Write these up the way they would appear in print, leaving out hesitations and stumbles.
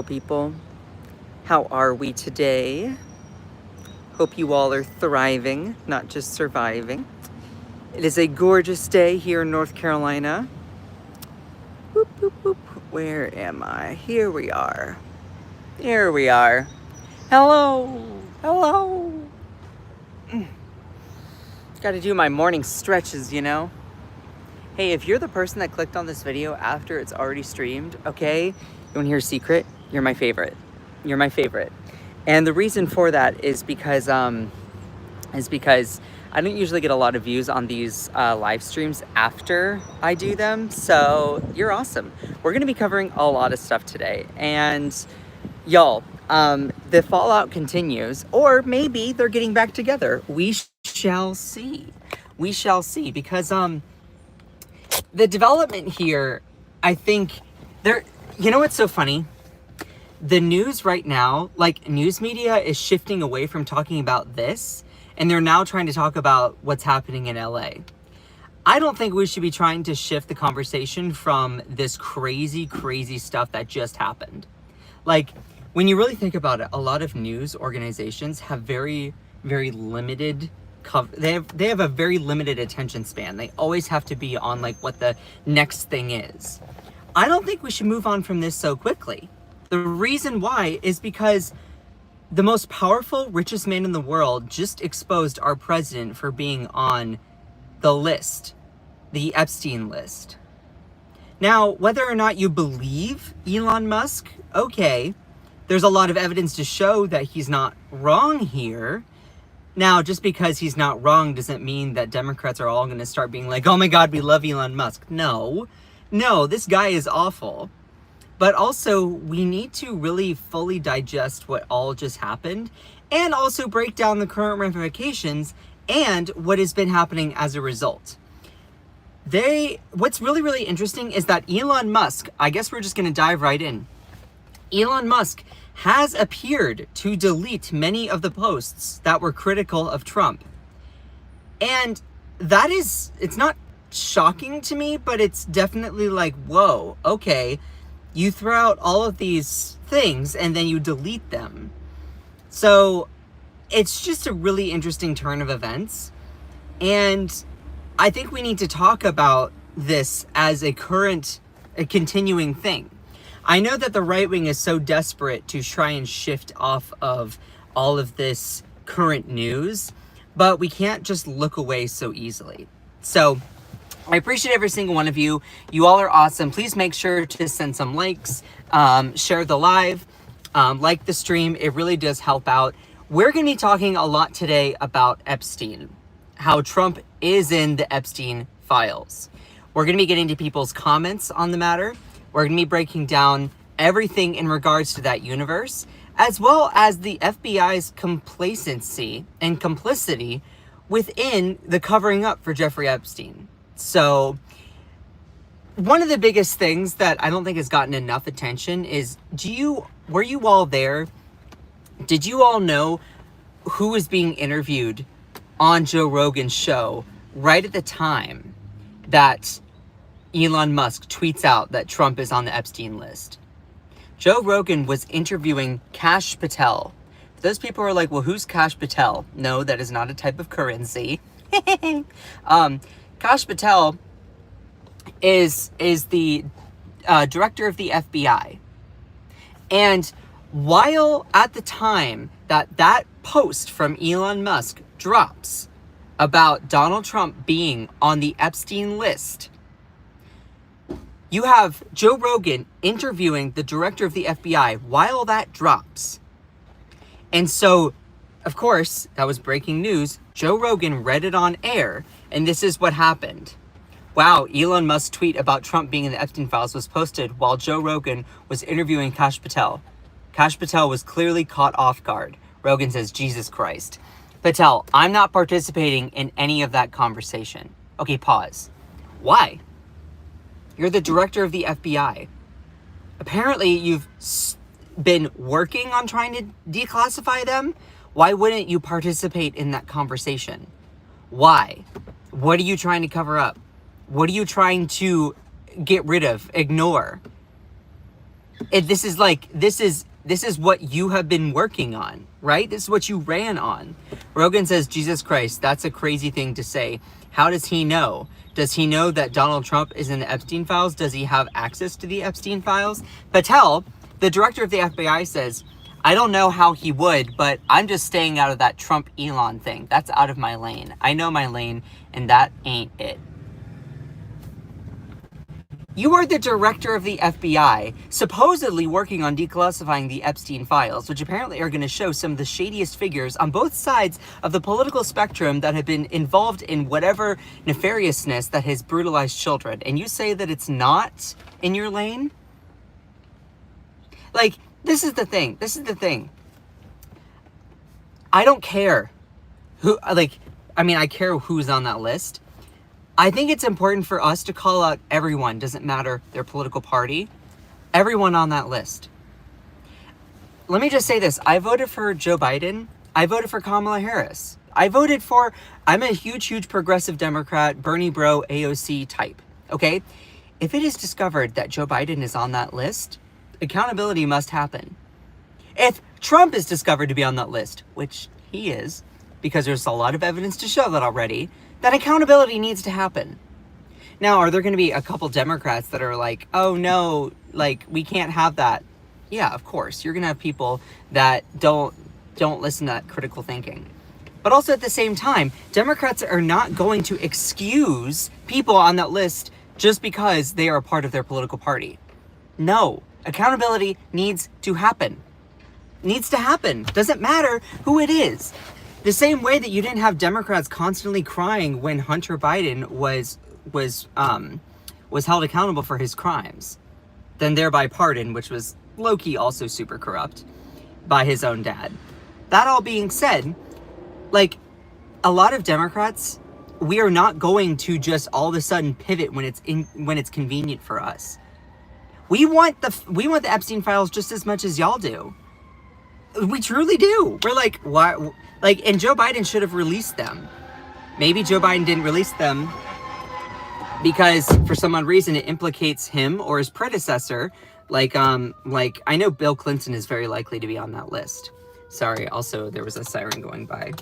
People, how are we today? Hope you all are thriving, not just surviving. It is a gorgeous day here in North Carolina. Whoop, whoop, whoop. Where am I? Here we are. Here we are. Hello. Hello. Got to do my morning stretches, you know? Hey, if you're the person that clicked on this video after it's already streamed, okay, you want to hear a secret? You're my favorite. You're my favorite. And the reason for that is because I don't usually get a lot of views on these live streams after I do them. So you're awesome. We're going to be covering a lot of stuff today. And y'all, the fallout continues, or maybe they're getting back together. We shall see. We shall see, because the development here, I think you know what's so funny? The news right now, like news media is shifting away from talking about this, and they're now trying to talk about what's happening in LA. I don't think we should be trying to shift the conversation from this crazy, crazy stuff that just happened. Like, when you really think about it, a lot of news organizations have very, very limited they have a very limited attention span. They always have to be on like what the next thing is. I don't think we should move on from this so quickly. The reason why is because the most powerful, richest man in the world just exposed our president for being on the list, the Epstein list. Now, whether or not you believe Elon Musk, okay, there's a lot of evidence to show that he's not wrong here. Now, just because he's not wrong doesn't mean that Democrats are all going to start being like, oh my God, we love Elon Musk. No, this guy is awful. But also, we need to really fully digest what all just happened, and also break down the current ramifications and what has been happening as a result. What's really, really interesting is that Elon Musk, I guess we're just going to dive right in. Elon Musk has appeared to delete many of the posts that were critical of Trump. And it's not shocking to me, but it's definitely like, whoa, okay, you throw out all of these things and then you delete them. So it's just a really interesting turn of events. And I think we need to talk about this as a continuing thing. I know that the right wing is so desperate to try and shift off of all of this current news, but we can't just look away so easily. So I appreciate every single one of you. You all are awesome. Please make sure to send some likes, share the live, like the stream. It really does help out. We're going to be talking a lot today about Epstein, how Trump is in the Epstein files. We're going to be getting to people's comments on the matter. We're going to be breaking down everything in regards to that universe, as well as the FBI's complacency and complicity within the covering up for Jeffrey Epstein. So, one of the biggest things that I don't think has gotten enough attention is, were you all there? Did you all know who was being interviewed on Joe Rogan's show right at the time that Elon Musk tweets out that Trump is on the Epstein list? Joe Rogan was interviewing Kash Patel. Those people are like, well, who's Kash Patel? No, that is not a type of currency. Kash Patel is the director of the FBI. And while at the time that post from Elon Musk drops about Donald Trump being on the Epstein list, you have Joe Rogan interviewing the director of the FBI while that drops. And so, of course, that was breaking news. Joe Rogan read it on air, and this is what happened. Wow, Elon Musk's tweet about Trump being in the Epstein files was posted while Joe Rogan was interviewing Kash Patel. Kash Patel was clearly caught off guard. Rogan says, Jesus Christ. Patel, I'm not participating in any of that conversation. Okay, pause. Why? You're the director of the FBI. Apparently, you've been working on trying to declassify them. Why wouldn't you participate in that conversation? Why? What are you trying to cover up? What are you trying to get rid of, ignore? This is what you have been working on, right? This is what you ran on. Rogan says, Jesus Christ, that's a crazy thing to say. How does he know? Does he know that Donald Trump is in the Epstein files? Does he have access to the Epstein files? Patel, the director of the FBI, says, I don't know how he would, but I'm just staying out of that Trump Elon thing. That's out of my lane. I know my lane, and that ain't it. You are the director of the FBI, supposedly working on declassifying the Epstein files, which apparently are going to show some of the shadiest figures on both sides of the political spectrum that have been involved in whatever nefariousness that has brutalized children. And you say that it's not in your lane? Like, this is the thing. I don't care who, I care who's on that list. I think it's important for us to call out everyone, doesn't matter their political party, everyone on that list. Let me just say this. I voted for Joe Biden. I voted for Kamala Harris. I'm a huge progressive Democrat, Bernie bro, AOC type, okay? If it is discovered that Joe Biden is on that list, accountability must happen. If Trump is discovered to be on that list, which he is, because there's a lot of evidence to show that already, that accountability needs to happen. Now, are there going to be a couple Democrats that are like, oh no, like, we can't have that? Yeah, of course. You're going to have people that don't listen to that critical thinking. But also at the same time, Democrats are not going to excuse people on that list just because they are a part of their political party. No, accountability needs to happen. Needs to happen. Doesn't matter who it is. The same way that you didn't have Democrats constantly crying when Hunter Biden was held accountable for his crimes, then thereby pardoned, which was low-key also super corrupt by his own dad. That all being said, like, a lot of Democrats, we are not going to just all of a sudden pivot when it's convenient for us. We want the Epstein files just as much as y'all do. We truly do. We're like, why? Like, and Joe Biden should have released them. Maybe Joe Biden didn't release them because for some odd reason it implicates him or his predecessor. Like I know Bill Clinton is very likely to be on that list. Sorry, also there was a siren going by.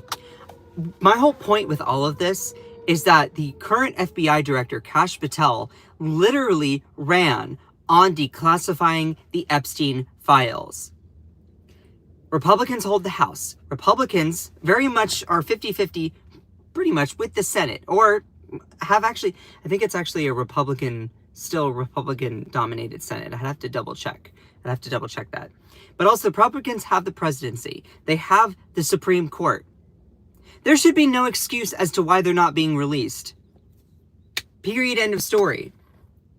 My whole point with all of this is that the current FBI director, Kash Patel, literally ran on declassifying the Epstein files. Republicans hold the House. Republicans very much are 50-50 pretty much with the Senate, or have actually, I think it's actually still Republican dominated Senate. I'd have to double check that. But also Republicans have the presidency. They have the Supreme Court. There should be no excuse as to why they're not being released. Period, end of story.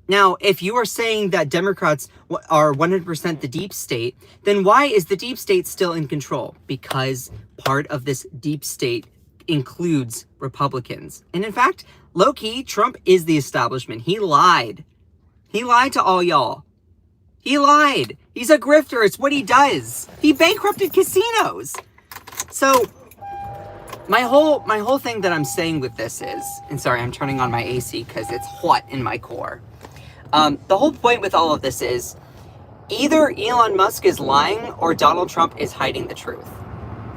Now, if you are saying that Democrats are 100% the deep state, then why is the deep state still in control? Because part of this deep state includes Republicans. And in fact, low-key, Trump is the establishment. He lied. He lied to all y'all. He lied. He's a grifter. It's what he does. He bankrupted casinos. So my whole thing that I'm saying with this is, and sorry, I'm turning on my AC because it's hot in my core. The whole point with all of this is either Elon Musk is lying or Donald Trump is hiding the truth.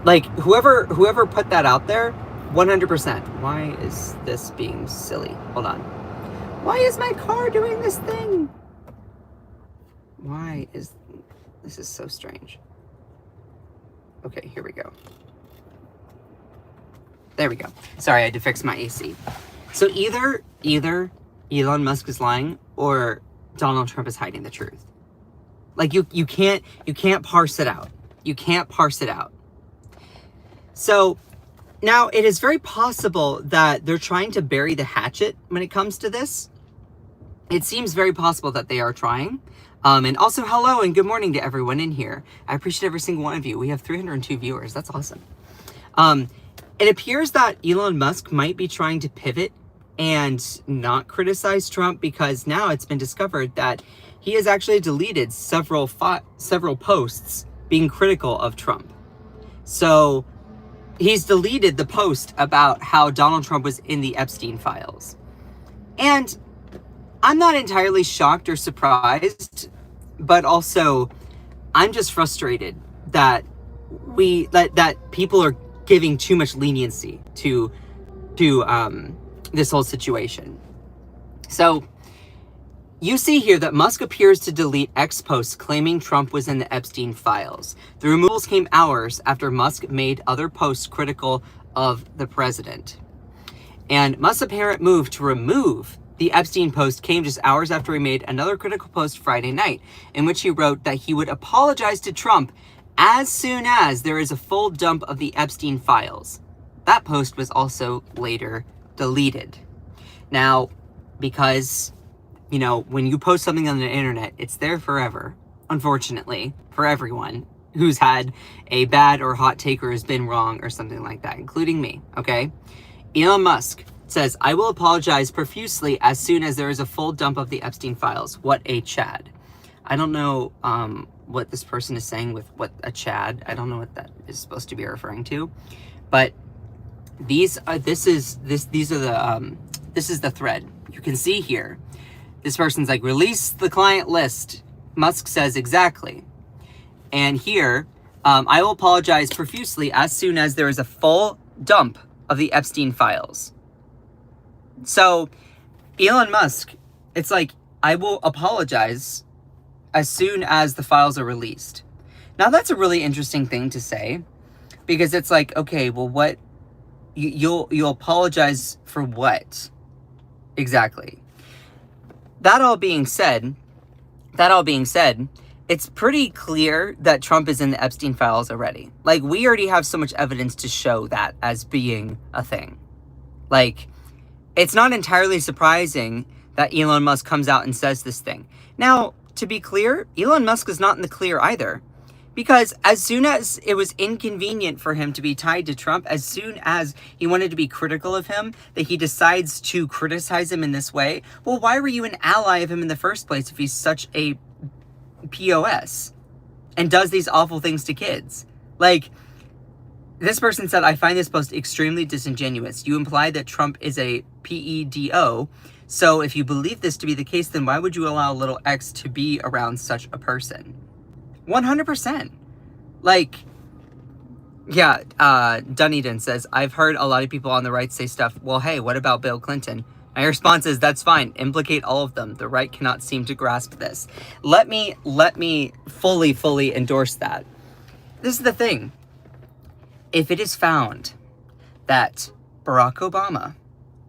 Like, whoever put that out there, 100%. Why is this being silly? Hold on. Why is my car doing this thing? This is so strange. Okay, here we go. There we go. Sorry, I had to fix my AC. So either Elon Musk is lying or Donald Trump is hiding the truth. Like, you can't parse it out. You can't parse it out. So now it is very possible that they're trying to bury the hatchet when it comes to this. It seems very possible that they are trying. And also, hello and good morning to everyone in here. I appreciate every single one of you. We have 302 viewers. That's awesome. It appears that Elon Musk might be trying to pivot and not criticize Trump because now it's been discovered that he has actually deleted several posts being critical of Trump. So he's deleted the post about how Donald Trump was in the Epstein files. And I'm not entirely shocked or surprised but also I'm just frustrated that that people are giving too much leniency to this whole situation. So you see here that Musk appears to delete X posts claiming Trump was in the Epstein files. The removals came hours after Musk made other posts critical of the president. And Musk's apparent move to remove the Epstein post came just hours after he made another critical post Friday night, in which he wrote that he would apologize to Trump as soon as there is a full dump of the Epstein files. That post was also later deleted. Now, because, you know, when you post something on the internet, it's there forever, unfortunately, for everyone who's had a bad or hot take or has been wrong or something like that, including me, okay? Elon Musk says, I will apologize profusely as soon as there is a full dump of the Epstein files. What a Chad. I don't know what this person is saying with what a Chad. I don't know what that is supposed to be referring to. But this is the thread. You can see here. This person's like, release the client list. Musk says exactly. And here, I will apologize profusely as soon as there is a full dump of the Epstein files. So, Elon Musk, it's like, I will apologize as soon as the files are released. Now, that's a really interesting thing to say, because it's like, okay, well, what, you'll apologize for what? Exactly. That all being said, it's pretty clear that Trump is in the Epstein files already. Like, we already have so much evidence to show that as being a thing. Like, it's not entirely surprising that Elon Musk comes out and says this thing. Now, to be clear, Elon Musk is not in the clear either. Because as soon as it was inconvenient for him to be tied to Trump, as soon as he wanted to be critical of him, that he decides to criticize him in this way, well, why were you an ally of him in the first place if he's such a POS and does these awful things to kids? Like, this person said, I find this post extremely disingenuous. You imply that Trump is a pedo. So if you believe this to be the case, then why would you allow little X to be around such a person? 100%. Like, yeah, Dunedin says, I've heard a lot of people on the right say stuff. Well, hey, what about Bill Clinton? My response is, that's fine. Implicate all of them. The right cannot seem to grasp this. Let me fully endorse that. This is the thing. If it is found that Barack Obama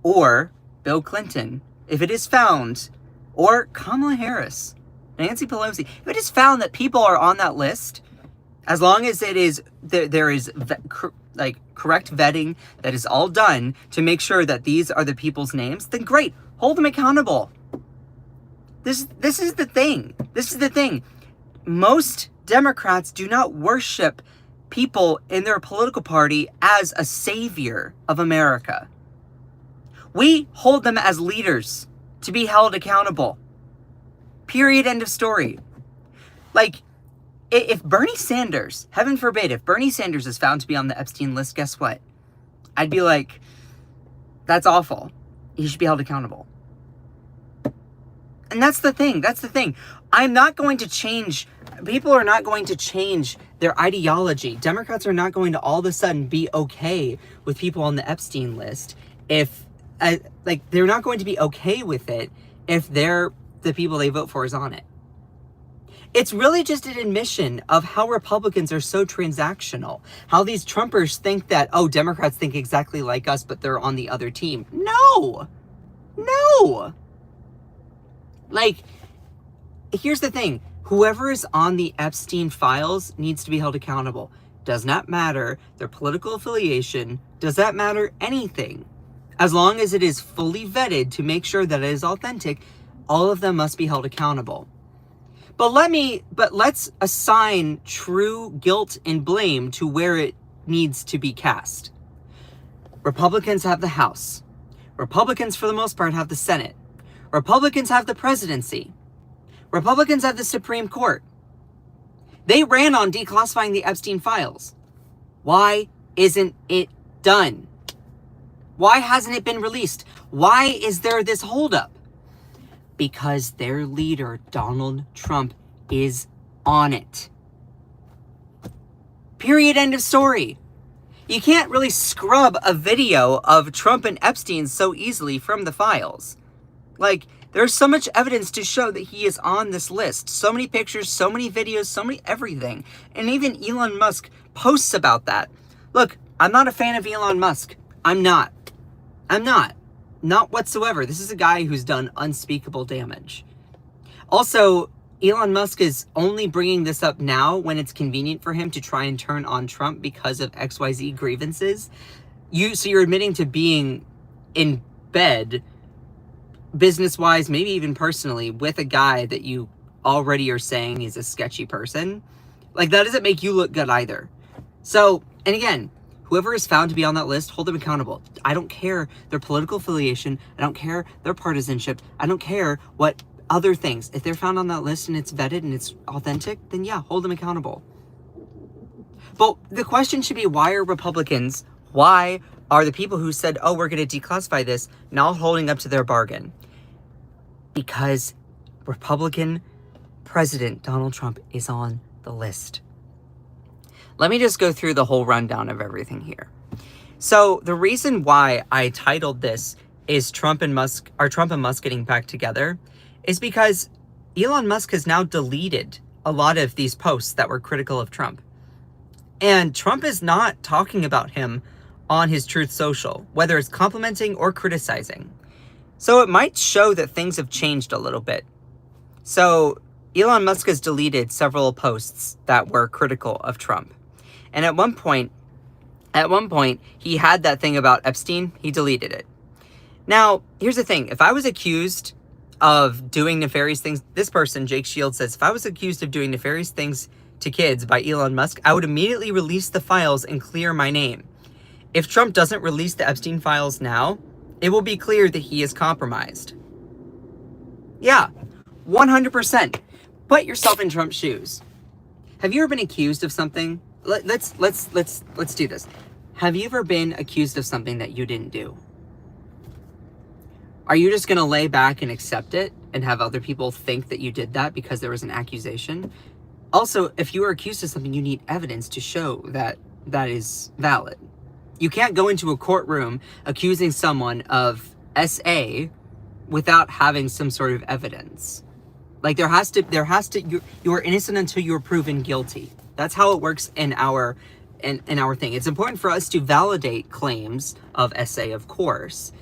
or Bill Clinton, if it is found, or Kamala Harris, Nancy Pelosi, if it is found that people are on that list, as long as it is there is correct vetting that is all done to make sure that these are the people's names, then great, hold them accountable. This is the thing. This is the thing. Most Democrats do not worship people in their political party as a savior of America. We hold them as leaders to be held accountable. Period. End of story. Like, if Bernie Sanders, heaven forbid, if Bernie Sanders is found to be on the Epstein list, guess what? I'd be like, that's awful. He should be held accountable. And that's the thing. That's the thing. I'm not going to change. People are not going to change their ideology. Democrats are not going to all of a sudden be okay with people on the Epstein list if, they're not going to be okay with it if the people they vote for is on it. It's really just an admission of how Republicans are so transactional. How these Trumpers think that, oh, Democrats think exactly like us, but they're on the other team. No! No! Like, here's the thing. Whoever is on the Epstein files needs to be held accountable. Does not matter their political affiliation. Does not matter anything. As long as it is fully vetted to make sure that it is authentic, all of them must be held accountable. But let's assign true guilt and blame to where it needs to be cast. Republicans have the House. Republicans, for the most part, have the Senate. Republicans have the presidency. Republicans have the Supreme Court. They ran on declassifying the Epstein files. Why isn't it done? Why hasn't it been released? Why is there this holdup? Because their leader, Donald Trump, is on it. Period, end of story. You can't really scrub a video of Trump and Epstein so easily from the files. Like, there's so much evidence to show that he is on this list. So many pictures, so many videos, so many everything. And even Elon Musk posts about that. Look, I'm not a fan of Elon Musk. I'm not. Not whatsoever. This is a guy who's done unspeakable damage. Also, Elon Musk is only bringing this up now when it's convenient for him to try and turn on Trump because of XYZ grievances. So you're admitting to being in bed, business-wise, maybe even personally, with a guy that you already are saying is a sketchy person. Like, that doesn't make you look good either. So, and again, whoever is found to be on that list, hold them accountable. I don't care their political affiliation. I don't care their partisanship. I don't care what other things. If they're found on that list and it's vetted and it's authentic, then yeah, hold them accountable. But the question should be, why are Republicans, why are the people who said, oh, we're going to declassify this, not holding up to their bargain? Because Republican President Donald Trump is on the list. Let me just go through the whole rundown of everything here. So the reason why I titled this is Trump and Musk getting back together is because Elon Musk has now deleted a lot of these posts that were critical of Trump. And Trump is not talking about him on his Truth Social, whether it's complimenting or criticizing. So it might show that things have changed a little bit. So Elon Musk has deleted several posts that were critical of Trump. And at one point, he had that thing about Epstein, he deleted it. Now, here's the thing. If I was accused of doing nefarious things, this person, Jake Shields, says, if I was accused of doing nefarious things to kids by Elon Musk, I would immediately release the files and clear my name. If Trump doesn't release the Epstein files now, it will be clear that he is compromised. Yeah, 100%. Put yourself in Trump's shoes. Have you ever been accused of something? Let's do this. Have you ever been accused of something that you didn't do? Are you just going to lay back and accept it and have other people think that you did that because there was an accusation? Also, if you are accused of something, you need evidence to show that that is valid. You can't go into a courtroom accusing someone of SA without having some sort of evidence. Like, you are innocent until you're proven guilty. That's how it works in our thing. It's important for us to validate claims of SA, of course.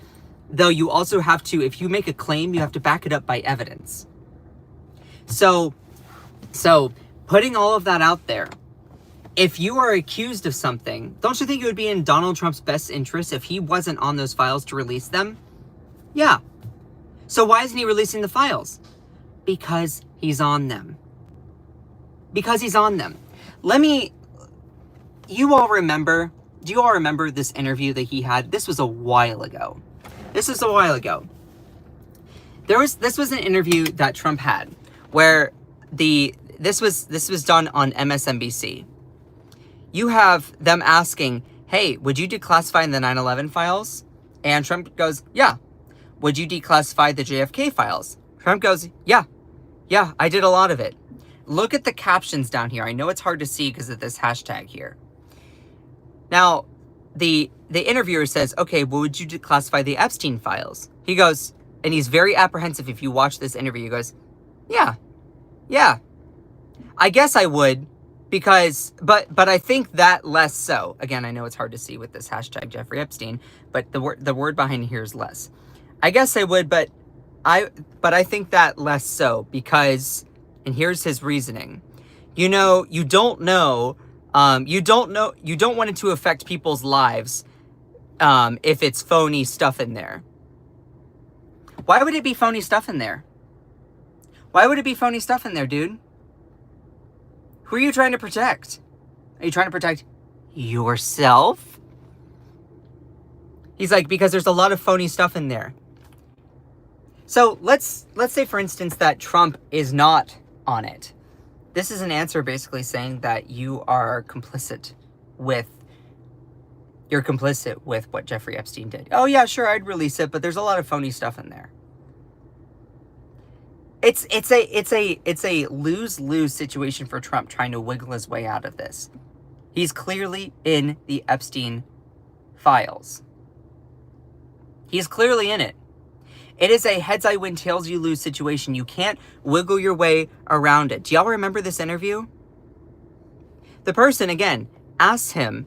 Though you also have to, if you make a claim, you have to back it up by evidence. So putting all of that out there, if you are accused of something, don't you think it would be in Donald Trump's best interest if he wasn't on those files to release them? Yeah. So why isn't he releasing the files? Because he's on them. Because he's on them. Do you all remember this interview that he had? This was a while ago. This was an interview that Trump had where this was done on MSNBC. You have them asking, hey, would you declassify the 9/11 files? And Trump goes, yeah. Would you declassify the JFK files? Trump goes, yeah, I did a lot of it. Look at the captions down here. I know it's hard to see because of this hashtag here. Now, the interviewer says, okay, well, would you declassify the Epstein files? He goes, and he's very apprehensive if you watch this interview. He goes, yeah, I guess I would, because, but I think that less so. Again, I know it's hard to see with this hashtag Jeffrey Epstein, but the word behind here is less. I guess I would, but I think that less so because, and here's his reasoning. You don't want it to affect people's lives if it's phony stuff in there. Why would it be phony stuff in there? Why would it be phony stuff in there, dude? Who are you trying to protect? Are you trying to protect yourself? He's like, because there's a lot of phony stuff in there. So let's say, for instance, that Trump is not on it. This is an answer basically saying that you're complicit with what Jeffrey Epstein did. Oh yeah, sure, I'd release it, but there's a lot of phony stuff in there. It's a lose-lose situation for Trump trying to wiggle his way out of this. He's clearly in the Epstein files. He's clearly in it. It is a heads I win, tails you lose situation. You can't wiggle your way around it. Do y'all remember this interview? The person, again, asks him,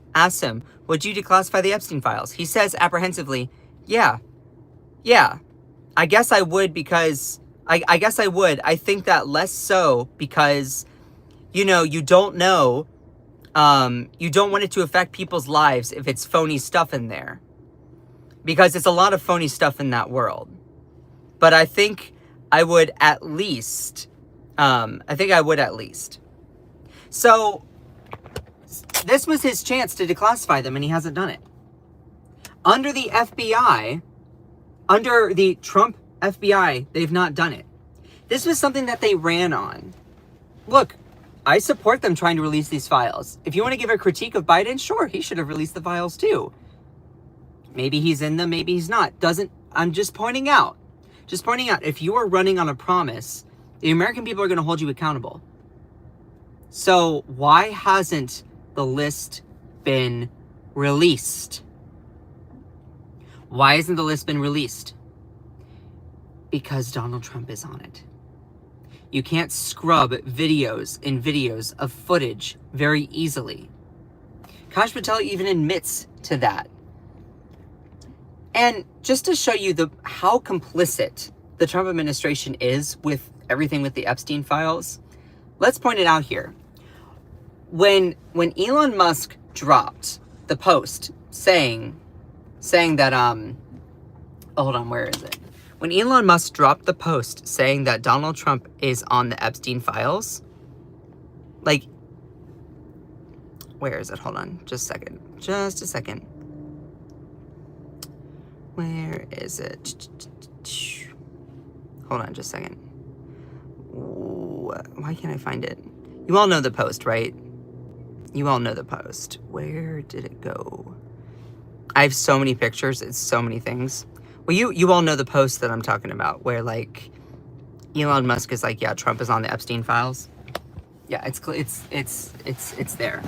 would you declassify the Epstein files? He says apprehensively, yeah, I guess I would because, I guess I would. I think that less so because, you know, you don't know, you don't want it to affect people's lives if it's phony stuff in there. Because it's a lot of phony stuff in that world. But I think I would at least, So, this was his chance to declassify them, and he hasn't done it. Under the FBI, under the Trump FBI, they've not done it. This was something that they ran on. Look, I support them trying to release these files. If you want to give a critique of Biden, sure, he should have released the files too. Maybe he's in them, maybe he's not. I'm just pointing out. If you are running on a promise, the American people are going to hold you accountable. So why hasn't the list been released? Why hasn't the list been released? Because Donald Trump is on it. You can't scrub videos of footage very easily. Kash Patel even admits to that. And just to show you how complicit the Trump administration is with everything with the Epstein files, let's point it out here. When Elon Musk dropped the post saying that hold on, where is it? When Elon Musk dropped the post saying that Donald Trump is on the Epstein files, like, where is it? Hold on, just a second. Where is it? Hold on just a second. Why can't I find it? You all know the post, right? You all know the post. Where did it go? I have so many pictures. It's so many things. Well, you all know the post that I'm talking about, where like Elon Musk is like, yeah, Trump is on the Epstein files. Yeah, it's there.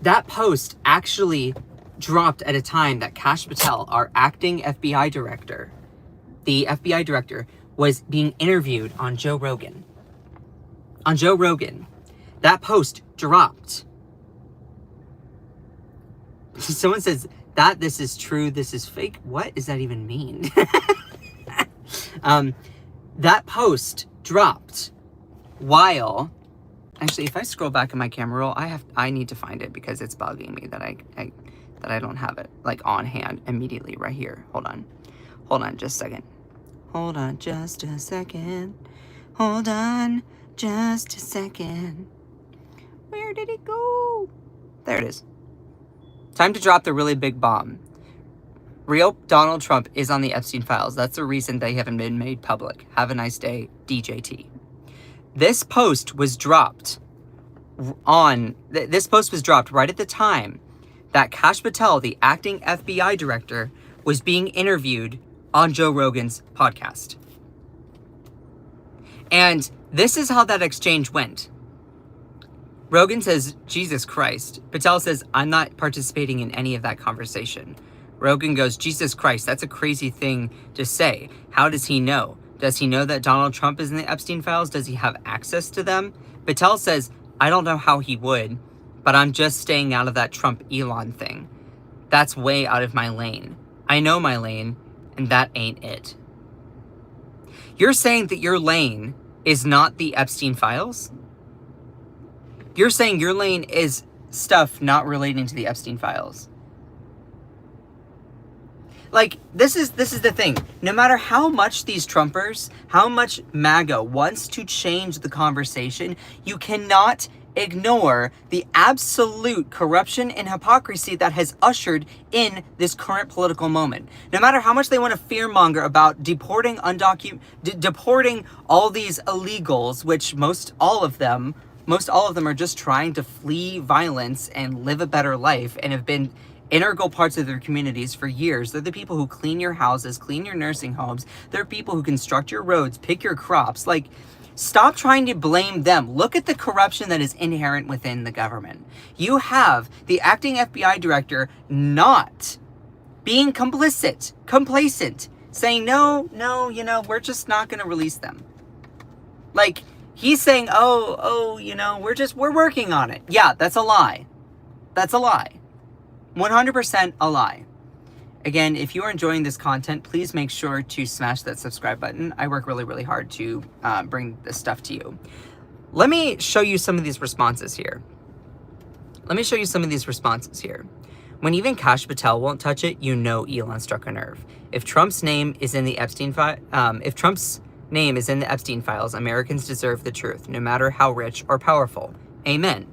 That post actually dropped at a time that Kash Patel, our acting FBI director, the FBI director, was being interviewed on Joe Rogan. That post dropped. Someone says that this is true, this is fake. What does that even mean? That post dropped while, actually, if I scroll back in my camera roll, I need to find it because it's bugging me that I don't have it like on hand immediately right here. Hold on just a second. Hold on just a second. Where did it go? There it is. Time to drop the really big bomb. Real Donald Trump is on the Epstein files. That's the reason they haven't been made public. Have a nice day, DJT. This post was dropped right at the time that Kash Patel, the acting FBI director, was being interviewed on Joe Rogan's podcast. And this is how that exchange went. Rogan says, Jesus Christ. Patel says, I'm not participating in any of that conversation. Rogan goes, Jesus Christ, that's a crazy thing to say. How does he know? Does he know that Donald Trump is in the Epstein files? Does he have access to them? Patel says, I don't know how he would, but I'm just staying out of that Trump-Elon thing. That's way out of my lane. I know my lane, and that ain't it. You're saying that your lane is not the Epstein files? You're saying your lane is stuff not relating to the Epstein files. Like, this is the thing. No matter how much these Trumpers, how much MAGA wants to change the conversation, you cannot ignore the absolute corruption and hypocrisy that has ushered in this current political moment. No matter how much they want to fearmonger about deporting all these illegals, which most all of them are just trying to flee violence and live a better life and have been integral parts of their communities for years. They're the people who clean your houses, clean your nursing homes. They're people who construct your roads, pick your crops. Like, stop trying to blame them. Look at the corruption that is inherent within the government. You have the acting FBI director not being complicit, complacent, saying, no, we're just not going to release them. Like, he's saying, we're working on it. Yeah, that's a lie. That's a lie. 100% a lie. Again, if you are enjoying this content, please make sure to smash that subscribe button. I work really, really hard to bring this stuff to you. Let me show you some of these responses here. When even Kash Patel won't touch it, you know Elon struck a nerve. If Trump's name is in the Epstein files, Americans deserve the truth, no matter how rich or powerful. Amen.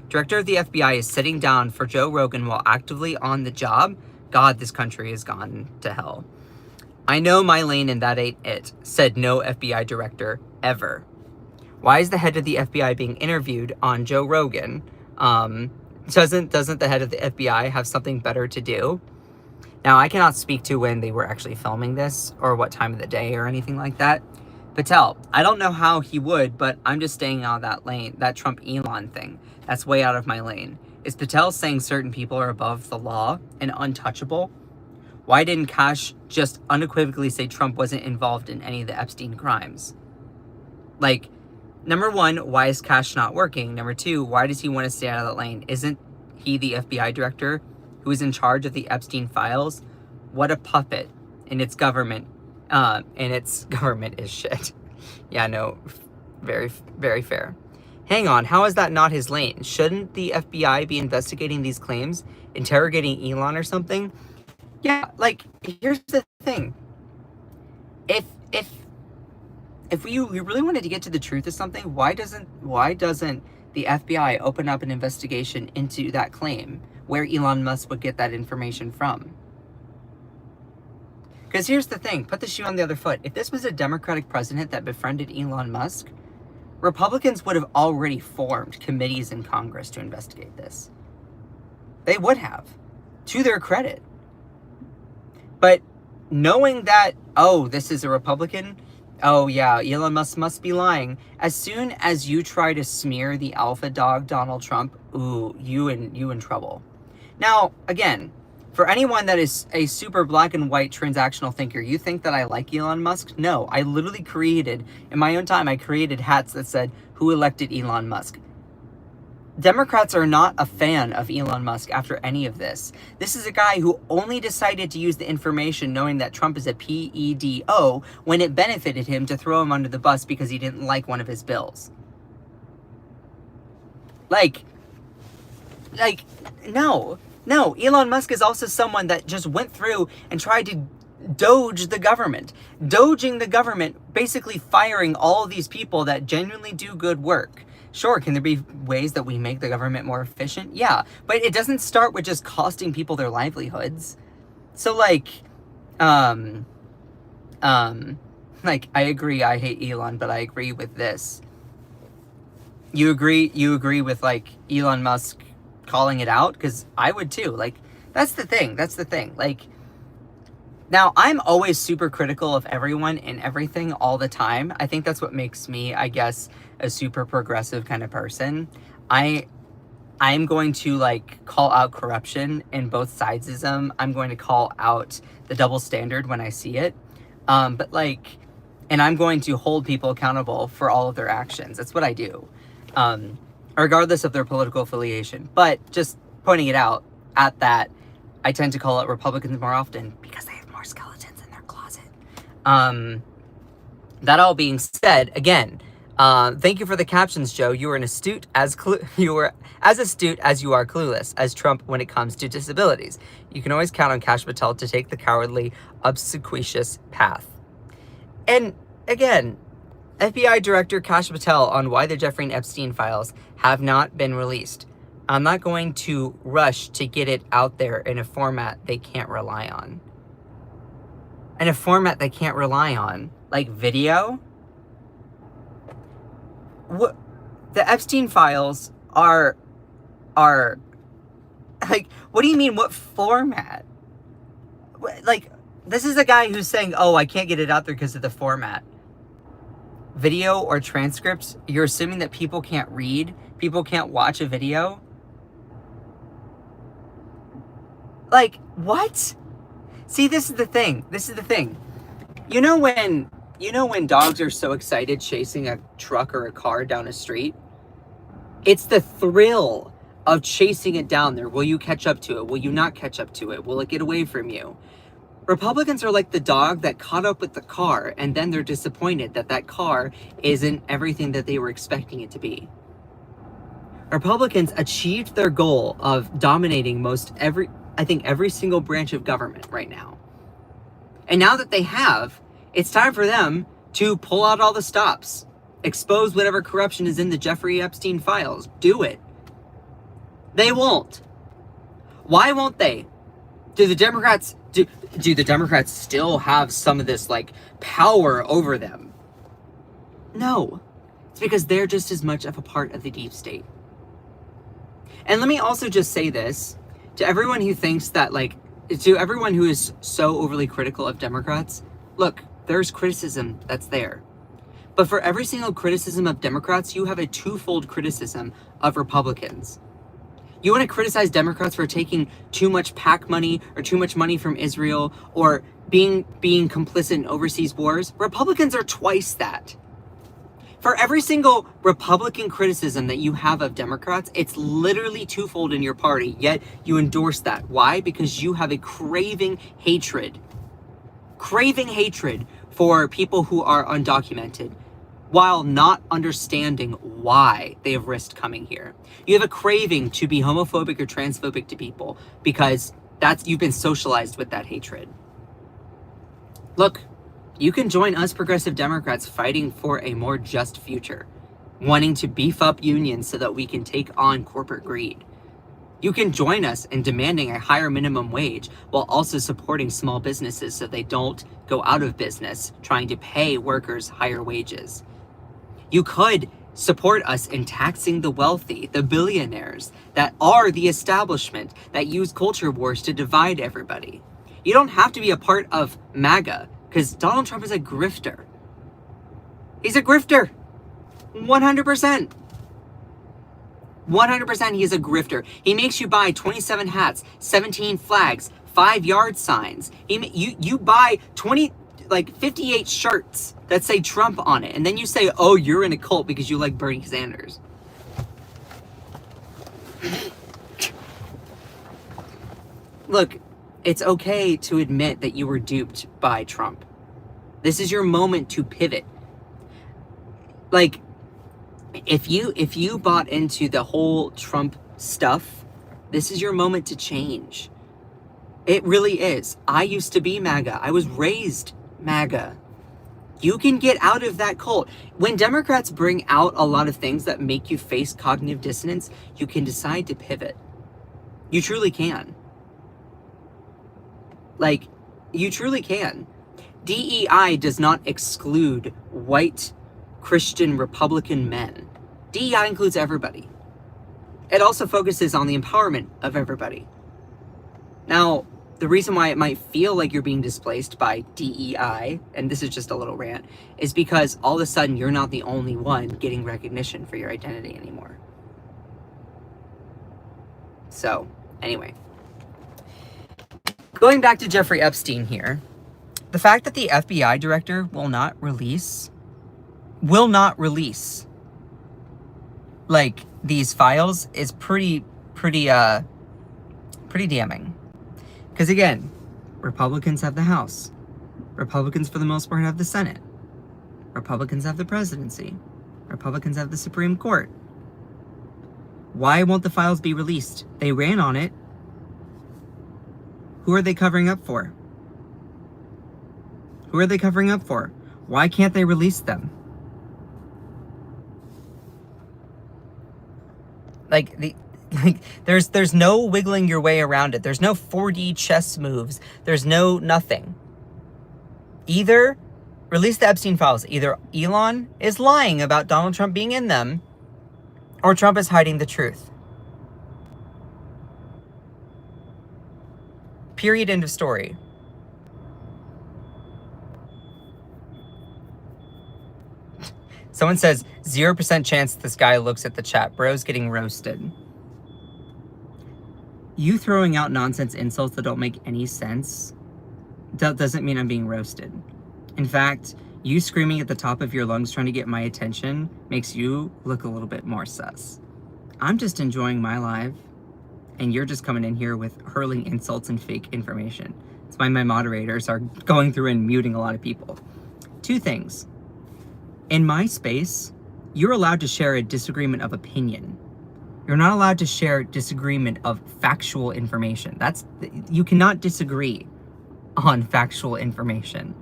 Director of the FBI is sitting down for Joe Rogan while actively on the job. God, this country has gone to hell. I know my lane and that ain't it, said no FBI director ever. Why is the head of the FBI being interviewed on Joe Rogan? Doesn't the head of the FBI have something better to do? Now, I cannot speak to when they were actually filming this or what time of the day or anything like that. Patel, I don't know how he would, but I'm just staying out of that lane, that Trump-Elon thing. That's way out of my lane. Is Patel saying certain people are above the law and untouchable? Why didn't Kash just unequivocally say Trump wasn't involved in any of the Epstein crimes? Like, number one, why is Kash not working? Number two, why does he want to stay out of that lane? Isn't he the FBI director who is in charge of the Epstein files? What a puppet. And its government is shit. Yeah, no, very, very fair. Hang on, how is that not his lane? Shouldn't the FBI be investigating these claims? Interrogating Elon or something? Yeah, like, here's the thing. If we really wanted to get to the truth of something, why doesn't the FBI open up an investigation into that claim where Elon Musk would get that information from? Because here's the thing, put the shoe on the other foot. If this was a Democratic president that befriended Elon Musk, Republicans would have already formed committees in Congress to investigate this. They would have, to their credit. But knowing that, oh, this is a Republican, oh yeah, Elon Musk must be lying. As soon as you try to smear the alpha dog Donald Trump, ooh, you in trouble. Now, again, for anyone that is a super black and white transactional thinker, you think that I like Elon Musk? No, I literally created, in my own time, I created hats that said, who elected Elon Musk? Democrats are not a fan of Elon Musk after any of this. This is a guy who only decided to use the information knowing that Trump is a PEDO when it benefited him to throw him under the bus because he didn't like one of his bills. No, Elon Musk is also someone that just went through and tried to doge the government. Doging the government, basically firing all of these people that genuinely do good work. Sure, can there be ways that we make the government more efficient? Yeah, but it doesn't start with just costing people their livelihoods. So I agree, I hate Elon, but I agree with this. You agree with Elon Musk calling it out? Because I would too. That's the thing. Now, I'm always super critical of everyone and everything all the time. I think that's what makes me, I guess, a super progressive kind of person. I'm going to call out corruption in both sidesism. I'm going to call out the double standard when I see it. And I'm going to hold people accountable for all of their actions. That's what I do. Regardless of their political affiliation. But just pointing it out at that, I tend to call out Republicans more often because they have more skeletons in their closet. That all being said, again, thank you for the captions, Joe. You were as astute as you are clueless as Trump when it comes to disabilities. You can always count on Kash Patel to take the cowardly, obsequious path. And again, FBI Director Kash Patel on why the Jeffrey Epstein files have not been released. I'm not going to rush to get it out there in a format they can't rely on. Like video? What? The Epstein files are Like, what do you mean, what format? Like, this is a guy who's saying, oh, I can't get it out there because of the format. Video or transcripts, you're assuming that people can't read, people can't watch a video? Like, what? See, this is the thing. This is the thing. You know when dogs are so excited chasing a truck or a car down a street? It's the thrill of chasing it down there. Will you catch up to it? Will you not catch up to it? Will it get away from you? Republicans are like the dog that caught up with the car, and then they're disappointed that that car isn't everything that they were expecting it to be. Republicans achieved their goal of dominating every single branch of government right now. And now that they have, it's time for them to pull out all the stops. Expose whatever corruption is in the Jeffrey Epstein files. Do it. They won't. Why won't they? Do the Democrats still have some of this like power over them? No. It's because they're just as much of a part of the deep state. And let me also just say this to everyone who thinks that to everyone who is so overly critical of Democrats, look, there's criticism that's there. But for every single criticism of Democrats, you have a twofold criticism of Republicans. You want to criticize Democrats for taking too much PAC money or too much money from Israel or being complicit in overseas wars? Republicans are twice that. For every single Republican criticism that you have of Democrats, it's literally twofold in your party, yet you endorse that. Why? Because you have a craving hatred for people who are undocumented, while not understanding why they have risked coming here. You have a craving to be homophobic or transphobic to people because you've been socialized with that hatred. Look, you can join us progressive Democrats fighting for a more just future, wanting to beef up unions so that we can take on corporate greed. You can join us in demanding a higher minimum wage while also supporting small businesses so they don't go out of business, trying to pay workers higher wages. You could support us in taxing the wealthy, the billionaires that are the establishment that use culture wars to divide everybody. You don't have to be a part of MAGA because Donald Trump is a grifter. He's a grifter. 100%. 100% he is a grifter. He makes you buy 27 hats, 17 flags, 5 yard signs. You buy 58 shirts that say Trump on it, and then you say, oh, you're in a cult because you like Bernie Sanders. Look, it's okay to admit that you were duped by Trump. This is your moment to pivot. Like, if you bought into the whole Trump stuff, this is your moment to change. It really is. I used to be MAGA. I was raised MAGA. You can get out of that cult. When Democrats bring out a lot of things that make you face cognitive dissonance, you can decide to pivot. You truly can. Like, you truly can. DEI does not exclude white Christian Republican men. DEI includes everybody. It also focuses on the empowerment of everybody. Now, the reason why it might feel like you're being displaced by DEI, and this is just a little rant, is because all of a sudden you're not the only one getting recognition for your identity anymore. So, anyway. Going back to Jeffrey Epstein here, the fact that the FBI director will not release like these files is pretty damning. Because again, Republicans have the House. Republicans for the most part have the Senate. Republicans have the presidency. Republicans have the Supreme Court. Why won't the files be released? They ran on it. Who are they covering up for? Who are they covering up for? Why can't they release them? There's no wiggling your way around it. There's no 4D chess moves. There's no nothing. Either release the Epstein files. Either Elon is lying about Donald Trump being in them, or Trump is hiding the truth. Period, end of story. Someone says, 0% chance this guy looks at the chat. Bro's getting roasted. You throwing out nonsense insults that don't make any sense doesn't mean I'm being roasted. In fact, you screaming at the top of your lungs trying to get my attention makes you look a little bit more sus. I'm just enjoying my life, and you're just coming in here with hurling insults and fake information. That's why my moderators are going through and muting a lot of people. 2 things. In my space, you're allowed to share a disagreement of opinion. You're not allowed to share disagreement of factual information. You cannot disagree on factual information.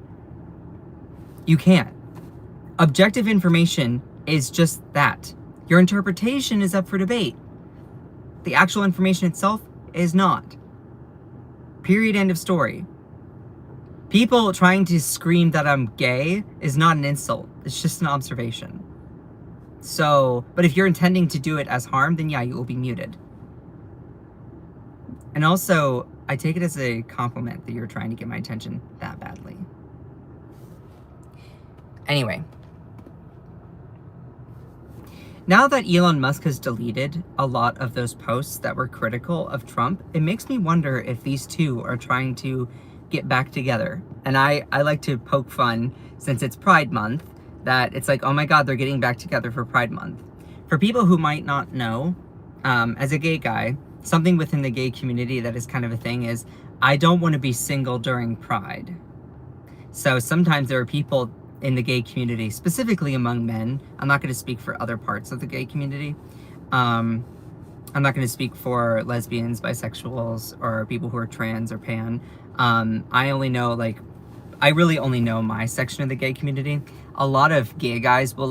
You can't. Objective information is just that. Your interpretation is up for debate. The actual information itself is not. Period, end of story. People trying to scream that I'm gay is not an insult. It's just an observation. So, but if you're intending to do it as harm, then yeah, you will be muted. And also, I take it as a compliment that you're trying to get my attention that badly. Anyway. Now that Elon Musk has deleted a lot of those posts that were critical of Trump, it makes me wonder if these two are trying to get back together. And I like to poke fun, since it's Pride Month, that it's like, oh my God, they're getting back together for Pride Month. For people who might not know, as a gay guy, something within the gay community that is kind of a thing is, I don't want to be single during Pride. So sometimes there are people in the gay community, specifically among men. I'm not going to speak for other parts of the gay community. I'm not going to speak for lesbians, bisexuals, or people who are trans or pan. I really only know my section of the gay community. A lot of gay guys will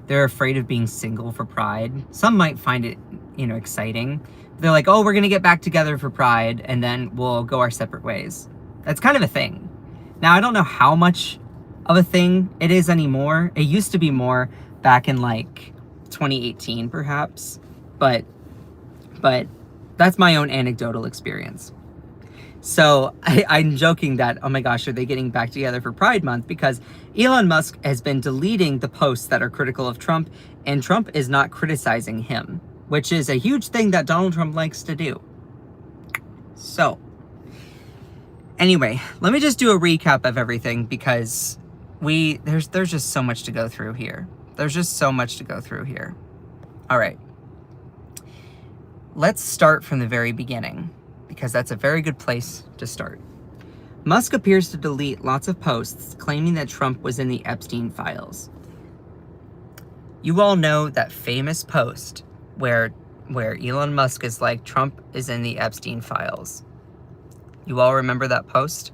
they're afraid of being single for Pride. Some might find it, exciting. They're like, oh, we're going to get back together for Pride and then we'll go our separate ways. That's kind of a thing. Now, I don't know how much of a thing it is anymore. It used to be more back in 2018 perhaps, but that's my own anecdotal experience. So I'm joking that, oh my gosh, are they getting back together for Pride Month? Because Elon Musk has been deleting the posts that are critical of Trump, and Trump is not criticizing him, which is a huge thing that Donald Trump likes to do. So anyway, let me just do a recap of everything, because there's just so much to go through here. There's just so much to go through here. All right. Let's start from the very beginning, because that's a very good place to start. Musk appears to delete lots of posts claiming that Trump was in the Epstein files. You all know that famous post where Elon Musk is like, Trump is in the Epstein files. You all remember that post?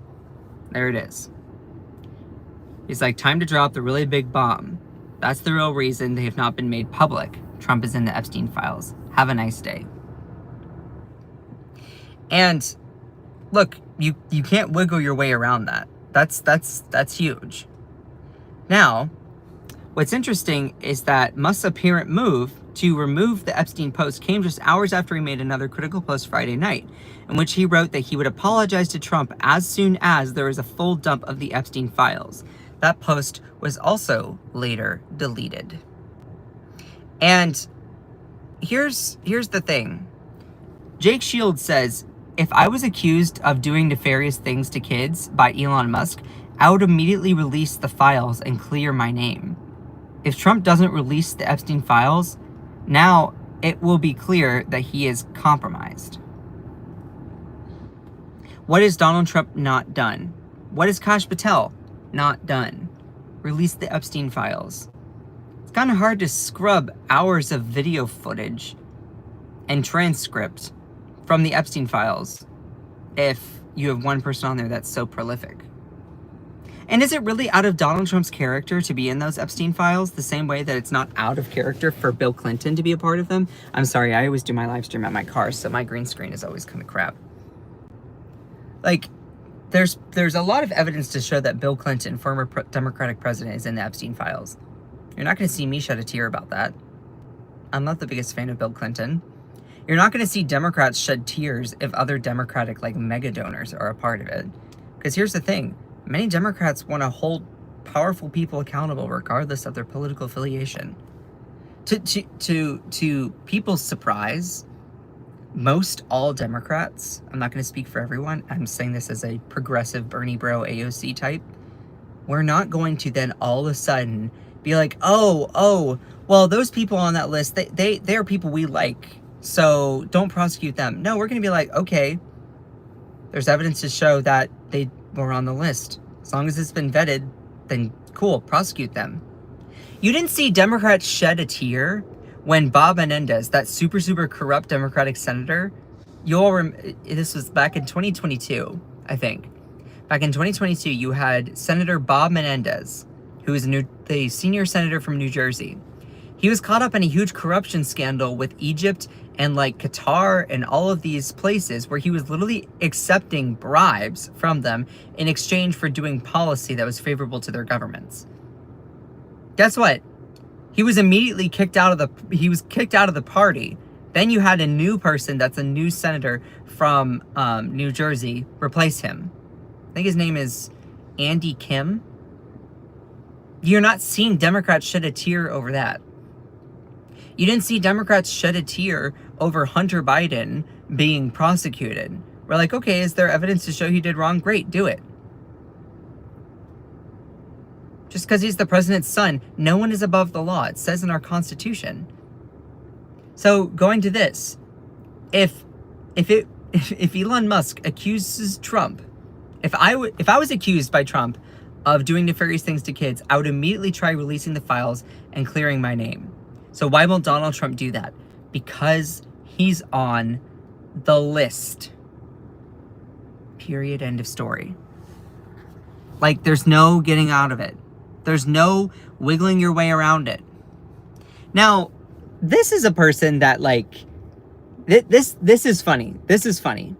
There it is. He's like, time to drop the really big bomb. That's the real reason they have not been made public. Trump is in the Epstein files. Have a nice day. And look, you can't wiggle your way around that. That's huge. Now, what's interesting is that Musk's apparent move to remove the Epstein post came just hours after he made another critical post Friday night, in which he wrote that he would apologize to Trump as soon as there was a full dump of the Epstein files. That post was also later deleted. And here's the thing. Jake Shields says, if I was accused of doing nefarious things to kids by Elon Musk, I would immediately release the files and clear my name. If Trump doesn't release the Epstein files, now it will be clear that he is compromised. What has Donald Trump not done? What has Kash Patel not done? Release the Epstein files. It's kind of hard to scrub hours of video footage and transcript from the Epstein files if you have one person on there that's so prolific. And is it really out of Donald Trump's character to be in those Epstein files the same way that it's not out of character for Bill Clinton to be a part of them? I'm sorry, I always do my live stream at my car, so my green screen is always kind of crap. There's a lot of evidence to show that Bill Clinton, former Democratic president, is in the Epstein files. You're not going to see me shed a tear about that. I'm not the biggest fan of Bill Clinton. You're not going to see Democrats shed tears if other Democratic like mega donors are a part of it. Because here's the thing, many Democrats want to hold powerful people accountable regardless of their political affiliation. To people's surprise, most all Democrats, I'm not going to speak for everyone, I'm saying this as a progressive Bernie bro AOC type, we're not going to then all of a sudden be like, oh, well, those people on that list, they're people we like, so don't prosecute them. No, we're going to be like, okay, there's evidence to show that they were on the list. As long as it's been vetted, then cool, prosecute them. You didn't see Democrats shed a tear when Bob Menendez, that super corrupt Democratic senator, this was back in 2022, I think. Back in 2022, you had Senator Bob Menendez, who is the senior senator from New Jersey. He was caught up in a huge corruption scandal with Egypt and like Qatar and all of these places where he was literally accepting bribes from them in exchange for doing policy that was favorable to their governments. Guess what? He was immediately kicked out of the party. Then you had a new person that's a new senator from New Jersey replace him. I think his name is Andy Kim. You're not seeing Democrats shed a tear over that. You didn't see Democrats shed a tear over Hunter Biden being prosecuted. We're like, okay, is there evidence to show he did wrong? Great, do it. Just because he's the president's son, no one is above the law. It says in our Constitution. So going to this, if Elon Musk accuses Trump, if I was accused by Trump of doing nefarious things to kids, I would immediately try releasing the files and clearing my name. So why won't Donald Trump do that? Because he's on the list. Period. End of story. Like, there's no getting out of it. There's no wiggling your way around it. Now, this is a person that, like, this is funny. This is funny.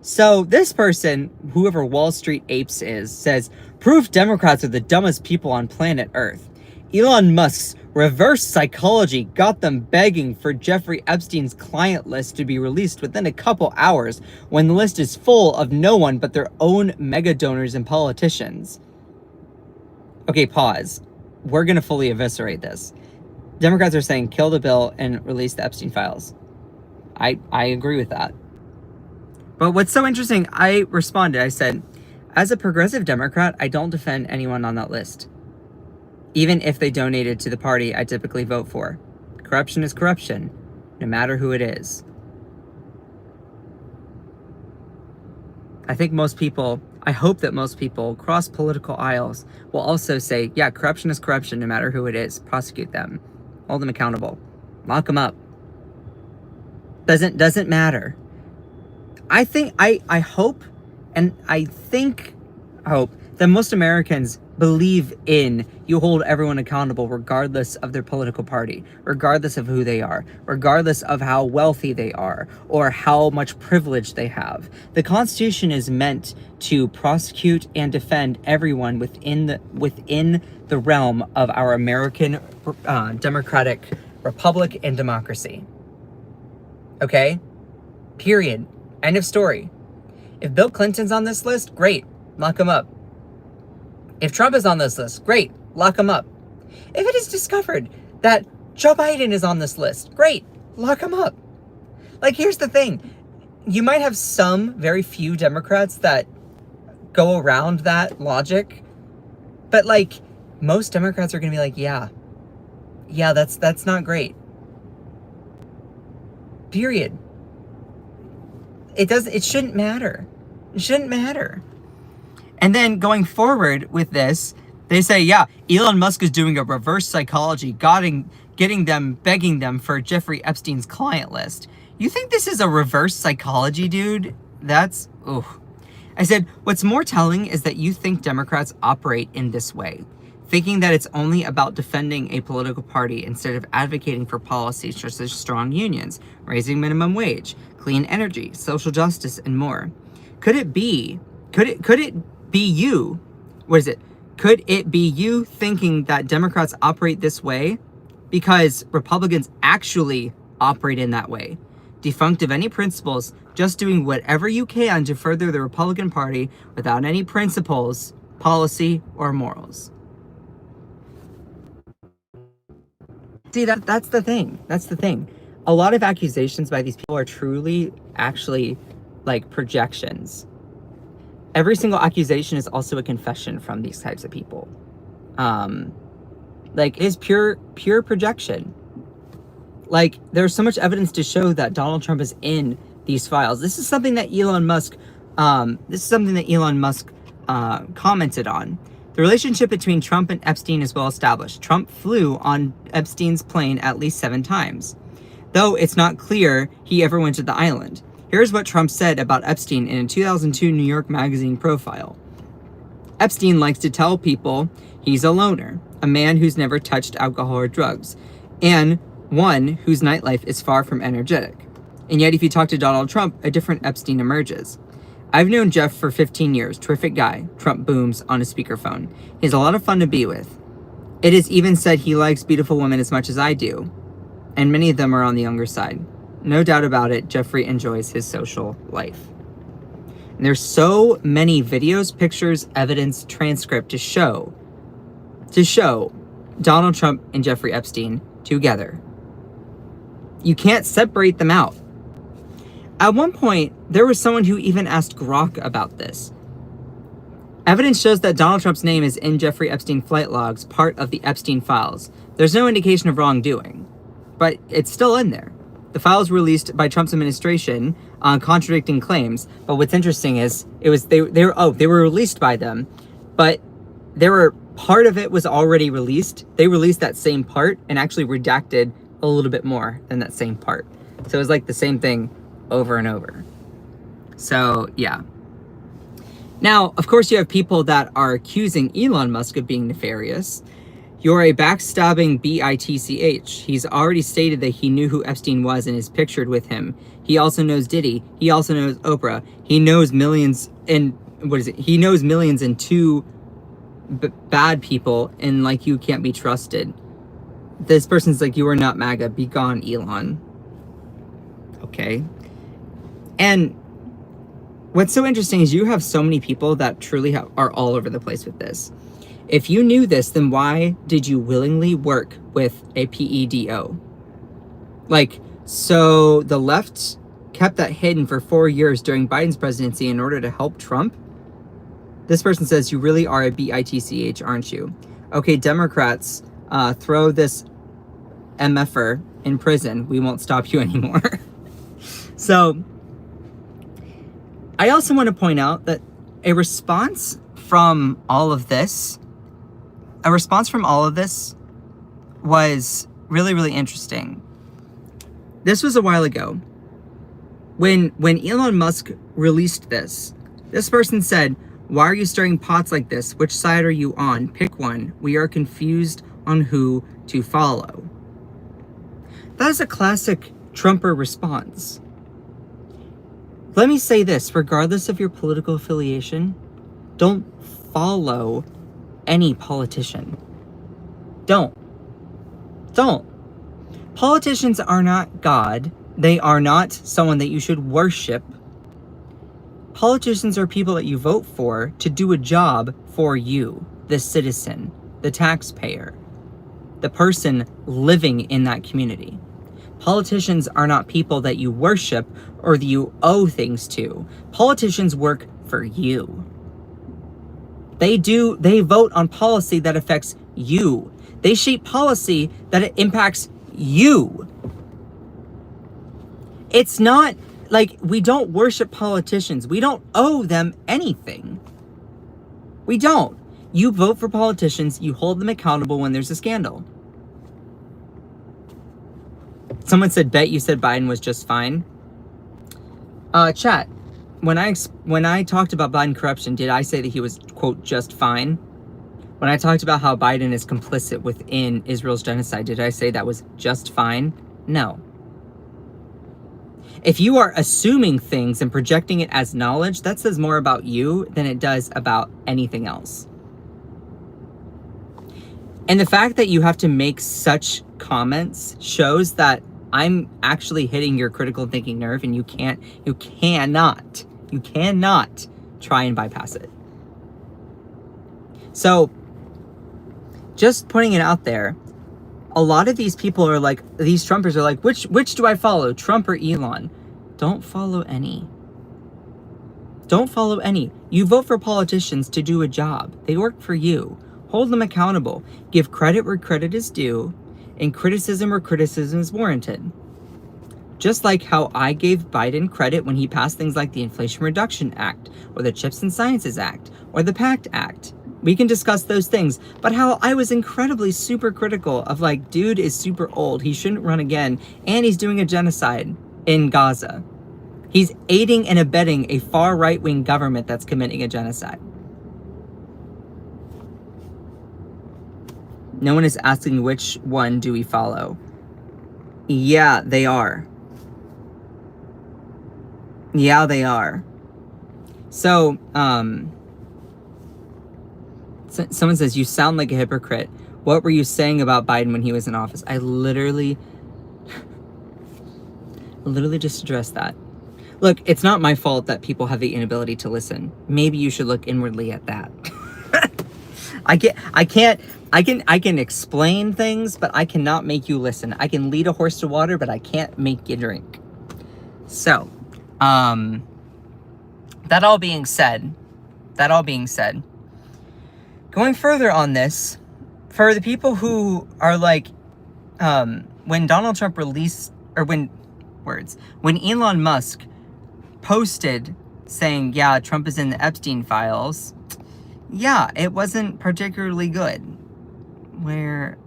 So this person, whoever Wall Street Apes is, says, proof Democrats are the dumbest people on planet Earth. Elon Musk's reverse psychology got them begging for Jeffrey Epstein's client list to be released within a couple hours when the list is full of no one but their own mega donors and politicians. Okay, pause. We're going to fully eviscerate this. Democrats are saying kill the bill and release the Epstein files. I agree with that. But what's so interesting, I responded. I said, as a progressive Democrat, I don't defend anyone on that list. Even if they donated to the party I typically vote for. Corruption is corruption, no matter who it is. I hope that most people across political aisles will also say, yeah, corruption is corruption, no matter who it is. Prosecute them. Hold them accountable. Lock them up. Doesn't matter. I hope that most Americans believe in you hold everyone accountable regardless of their political party, regardless of who they are, regardless of how wealthy they are, or how much privilege they have. The Constitution is meant to prosecute and defend everyone within the realm of our American democratic republic and democracy. Okay? Period. End of story. If Bill Clinton's on this list, great, lock him up. If Trump is on this list, great, lock him up. If it is discovered that Joe Biden is on this list, great, lock him up. Like, here's the thing. You might have some very few Democrats that go around that logic, but like, most Democrats are going to be like, yeah, that's not great. Period. It shouldn't matter. It shouldn't matter. And then going forward with this, they say, yeah, Elon Musk is doing a reverse psychology, begging them for Jeffrey Epstein's client list. You think this is a reverse psychology, dude? That's, ooh. I said, what's more telling is that you think Democrats operate in this way, thinking that it's only about defending a political party instead of advocating for policies such as strong unions, raising minimum wage, clean energy, social justice, and more. Could it be you? What is it? Could it be you thinking that Democrats operate this way because Republicans actually operate in that way? defunct of any principles, just doing whatever you can to further the Republican Party without any principles, policy, or morals. See, that's the thing. That's the thing. A lot of accusations by these people are truly, actually, like projections. Every single accusation is also a confession from these types of people. Like, it is pure projection. Like, there's so much evidence to show that Donald Trump is in these files. This is something that Elon Musk commented on. The relationship between Trump and Epstein is well established. Trump flew on Epstein's plane at least 7 times, though it's not clear he ever went to the island. Here's what Trump said about Epstein in a 2002 New York Magazine profile. Epstein likes to tell people he's a loner, a man who's never touched alcohol or drugs, and one whose nightlife is far from energetic. And yet if you talk to Donald Trump, a different Epstein emerges. I've known Jeff for 15 years, terrific guy, Trump booms on a speakerphone. He's a lot of fun to be with. It is even said he likes beautiful women as much as I do, and many of them are on the younger side. No doubt about it, Jeffrey enjoys his social life. And there's so many videos, pictures, evidence, transcript to show Donald Trump and Jeffrey Epstein together. You can't separate them out. At one point, there was someone who even asked Grok about this. Evidence shows that Donald Trump's name is in Jeffrey Epstein flight logs, part of the Epstein files. There's no indication of wrongdoing, but it's still in there. The files were released by Trump's administration on contradicting claims. But what's interesting is they were released by them, but part of it was already released. They released that same part and actually redacted a little bit more than that same part. So it was like the same thing over and over. So yeah. Now, of course, you have people that are accusing Elon Musk of being nefarious. You're a backstabbing bitch. He's already stated that he knew who Epstein was and is pictured with him. He also knows Diddy. He also knows Oprah. He knows millions in He knows millions in two bad people, and like, you can't be trusted. This person's like, you are not MAGA. Be gone, Elon. Okay. And what's so interesting is you have so many people that truly are all over the place with this. If you knew this, then why did you willingly work with a PEDO? Like, so the left kept that hidden for 4 years during Biden's presidency in order to help Trump? This person says, you really are a bitch, aren't you? Okay, Democrats, throw this MFer in prison. We won't stop you anymore. So, I also want to point out that a response from all of this was really, really interesting. This was a while ago. When Elon Musk released this person said, why are you stirring pots like this? Which side are you on? Pick one. We are confused on who to follow. That is a classic Trumper response. Let me say this, regardless of your political affiliation, don't follow any politician. Don't. Politicians are not God. They are not someone that you should worship. Politicians are people that you vote for to do a job for you, the citizen, the taxpayer, the person living in that community. Politicians are not people that you worship or that you owe things to. Politicians work for you. They vote on policy that affects you. They shape policy that it impacts you. It's not like we don't worship politicians. We don't owe them anything. We don't. You vote for politicians, you hold them accountable when there's a scandal. Someone said, bet you said Biden was just fine. Chat, when I talked about Biden corruption, did I say that he was, quote, just fine? When I talked about how Biden is complicit within Israel's genocide, did I say that was just fine? No. If you are assuming things and projecting it as knowledge, that says more about you than it does about anything else. And the fact that you have to make such comments shows that I'm actually hitting your critical thinking nerve, and you cannot try and bypass it. So, just putting it out there, a lot of these people are like, these Trumpers are like, which do I follow, Trump or Elon? Don't follow any. Don't follow any. You vote for politicians to do a job. They work for you. Hold them accountable. Give credit where credit is due, and criticism where criticism is warranted. Just like how I gave Biden credit when he passed things like the Inflation Reduction Act, or the Chips and Sciences Act, or the PACT Act. We can discuss those things, but how I was incredibly super critical of like, dude is super old, he shouldn't run again, and he's doing a genocide in Gaza. He's aiding and abetting a far right-wing government that's committing a genocide. No one is asking which one do we follow. Yeah, they are. Yeah, they are. So, someone says, you sound like a hypocrite. What were you saying about Biden when he was in office? I literally just addressed that. Look, it's not my fault that people have the inability to listen. Maybe you should look inwardly at that. I can explain things, but I cannot make you listen. I can lead a horse to water, but I can't make you drink. So, that all being said, going further on this, for the people who are like, when Donald Trump released, or when Elon Musk posted saying, yeah, Trump is in the Epstein files, yeah, it wasn't particularly good. Where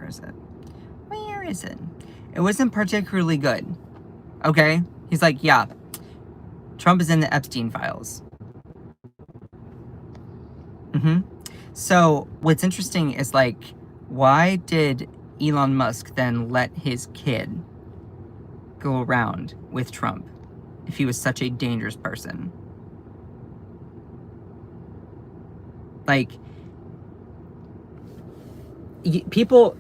is it? Where is it? It wasn't particularly good. Okay? He's like, yeah, Trump is in the Epstein files. So what's interesting is like, why did Elon Musk then let his kid go around with Trump if he was such a dangerous person? Like, people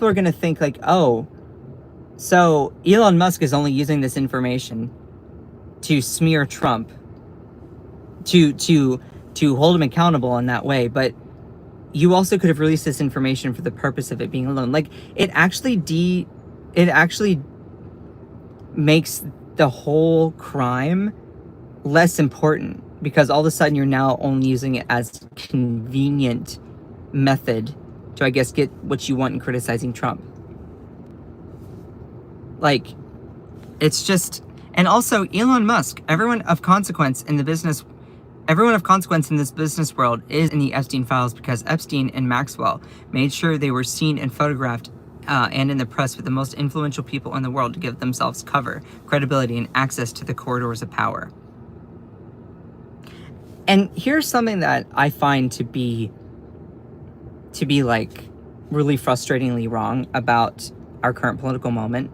are gonna think like, oh, so Elon Musk is only using this information to smear Trump, to hold him accountable in that way, but you also could have released this information for the purpose of it being alone. Like, it actually makes the whole crime less important, because all of a sudden you're now only using it as a convenient method to, I guess, get what you want in criticizing Trump. Like, it's just, and also Elon Musk, everyone of consequence in this business world is in the Epstein files, because Epstein and Maxwell made sure they were seen and photographed and in the press with the most influential people in the world to give themselves cover, credibility, and access to the corridors of power. And here's something that I find to be like really frustratingly wrong about our current political moment,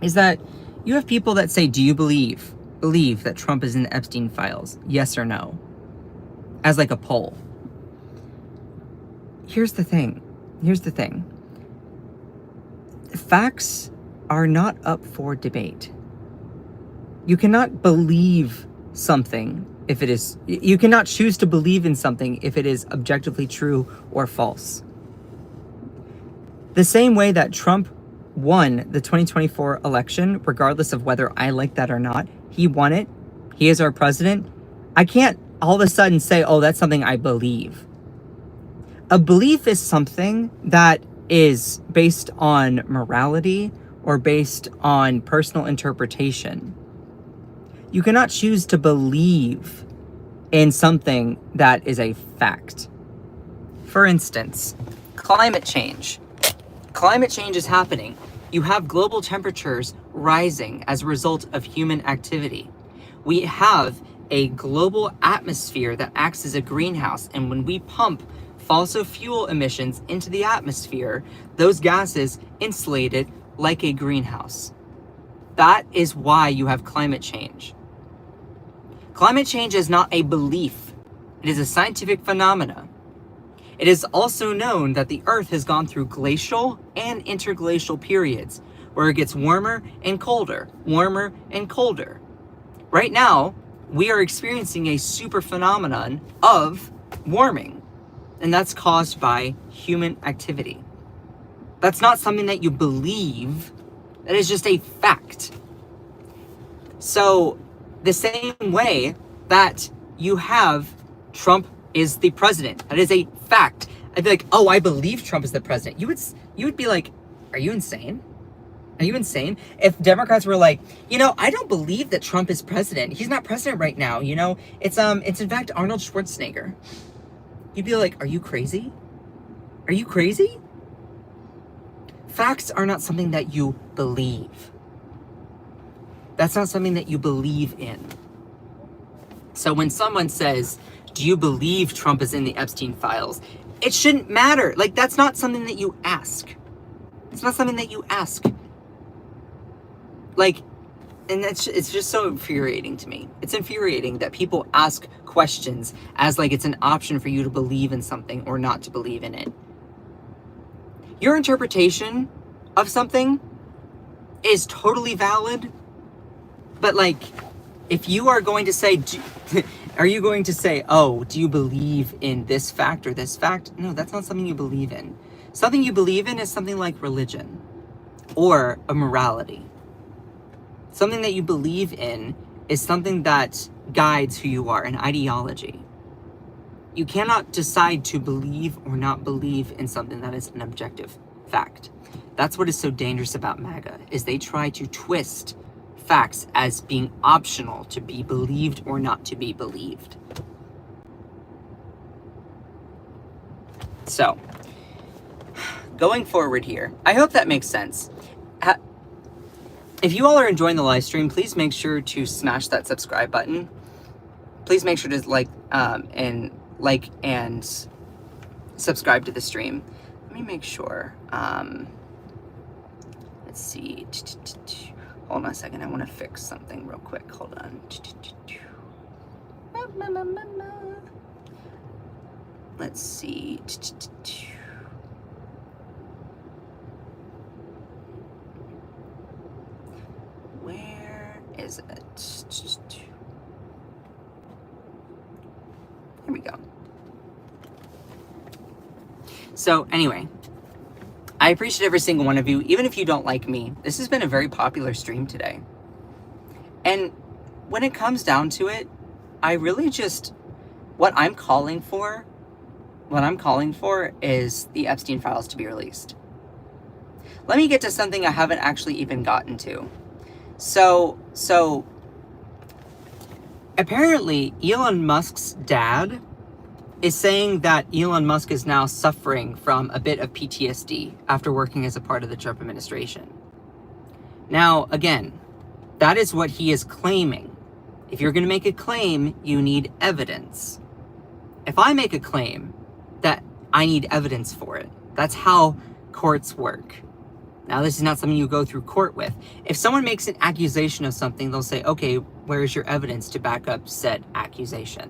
is that you have people that say, do you believe that Trump is in the Epstein files? Yes or no? As like a poll. Here's the thing. Facts are not up for debate. You cannot believe something if it is, you cannot choose to believe in something if it is objectively true or false. The same way that Trump won the 2024 election, regardless of whether I like that or not, he won it. He is our president. I can't all of a sudden say, oh, that's something I believe. A belief is something that is based on morality or based on personal interpretation. You cannot choose to believe in something that is a fact. For instance, climate change. Climate change is happening. You have global temperatures rising as a result of human activity. We have a global atmosphere that acts as a greenhouse, and when we pump fossil fuel emissions into the atmosphere, those gases insulate it like a greenhouse. That is why you have climate change. Climate change is not a belief. It is a scientific phenomena. It is also known that the Earth has gone through glacial and interglacial periods where it gets warmer and colder, warmer and colder. Right now, we are experiencing a super phenomenon of warming, and that's caused by human activity. That's not something that you believe, that is just a fact. So, the same way that you have Trump is the president, that is a fact. I'd be like, oh, I believe Trump is the president. You would be like, are you insane? Are you insane? If Democrats were like, I don't believe that Trump is president. He's not president right now. It's in fact Arnold Schwarzenegger. You'd be like, are you crazy? Are you crazy? Facts are not something that you believe. That's not something that you believe in. So when someone says, do you believe Trump is in the Epstein files? It shouldn't matter. Like, that's not something that you ask. It's not something that you ask. Like, and it's just so infuriating to me. It's infuriating that people ask questions as like it's an option for you to believe in something or not to believe in it. Your interpretation of something is totally valid, but like, if you are going to say, are you going to say, oh, do you believe in this fact or this fact? No, that's not something you believe in. Something you believe in is something like religion or a morality. Something that you believe in is something that guides who you are, an ideology. You cannot decide to believe or not believe in something that is an objective fact. That's what is so dangerous about MAGA, is they try to twist facts as being optional to be believed or not to be believed. So, going forward here, I hope that makes sense. If you all are enjoying the live stream, please make sure to smash that subscribe button. Please make sure to like and subscribe to the stream. Let me make sure. Let's see. Hold on a second. I want to fix something real quick. Hold on. Let's see. Where is it? Here we go. So anyway, I appreciate every single one of you, even if you don't like me. This has been a very popular stream today. And when it comes down to it, I really just, what I'm calling for is the Epstein files to be released. Let me get to something I haven't actually even gotten to. So apparently Elon Musk's dad is saying that Elon Musk is now suffering from a bit of PTSD after working as a part of the Trump administration. Now, again, that is what he is claiming. If you're going to make a claim, you need evidence. If I make a claim, that I need evidence for it. That's how courts work. Now, this is not something you go through court with. If someone makes an accusation of something, they'll say, okay, where's your evidence to back up said accusation?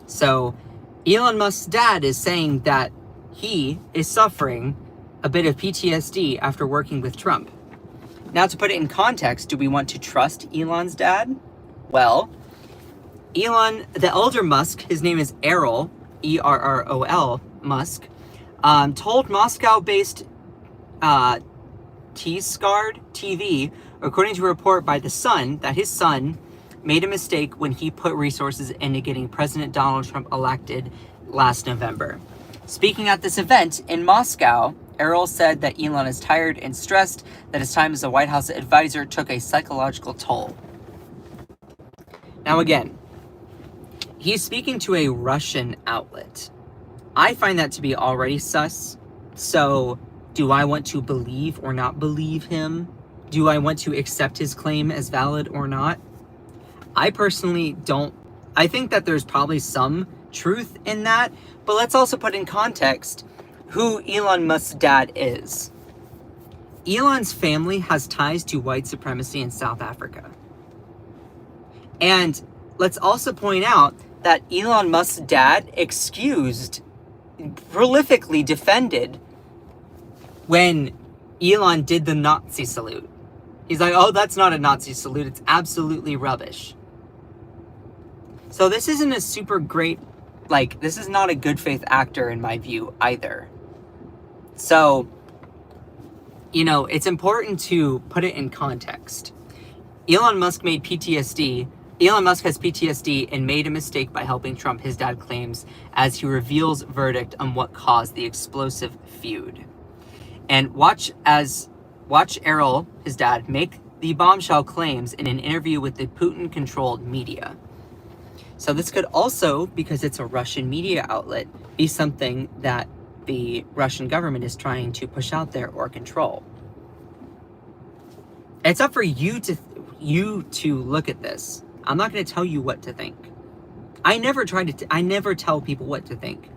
So, Elon Musk's dad is saying that he is suffering a bit of PTSD after working with Trump. Now, to put it in context, do we want to trust Elon's dad? Well, Elon, the elder Musk, his name is Errol, E-R-R-O-L, Musk, told Moscow-based T-Scard TV, according to a report by The Sun, that his son made a mistake when he put resources into getting President Donald Trump elected last November. Speaking at this event in Moscow, Errol said that Elon is tired and stressed, that his time as a White House advisor took a psychological toll. Now again, he's speaking to a Russian outlet. I find that to be already sus. So, do I want to believe or not believe him? Do I want to accept his claim as valid or not? I personally don't. I think that there's probably some truth in that, but let's also put in context who Elon Musk's dad is. Elon's family has ties to white supremacy in South Africa. And let's also point out that Elon Musk's dad excused, prolifically defended when Elon did the Nazi salute. He's like, oh, that's not a Nazi salute. It's absolutely rubbish. So this isn't a super great, like, this is not a good faith actor in my view either. So, you know, it's important to put it in context. Elon Musk has PTSD and made a mistake by helping Trump, his dad claims, as he reveals verdict on what caused the explosive feud. And watch Errol, his dad, make the bombshell claims in an interview with the Putin-controlled media. So this could also, because it's a Russian media outlet, be something that the Russian government is trying to push out there or control. It's up for you to look at this. I'm not going to tell you what to think. I never tell people what to think.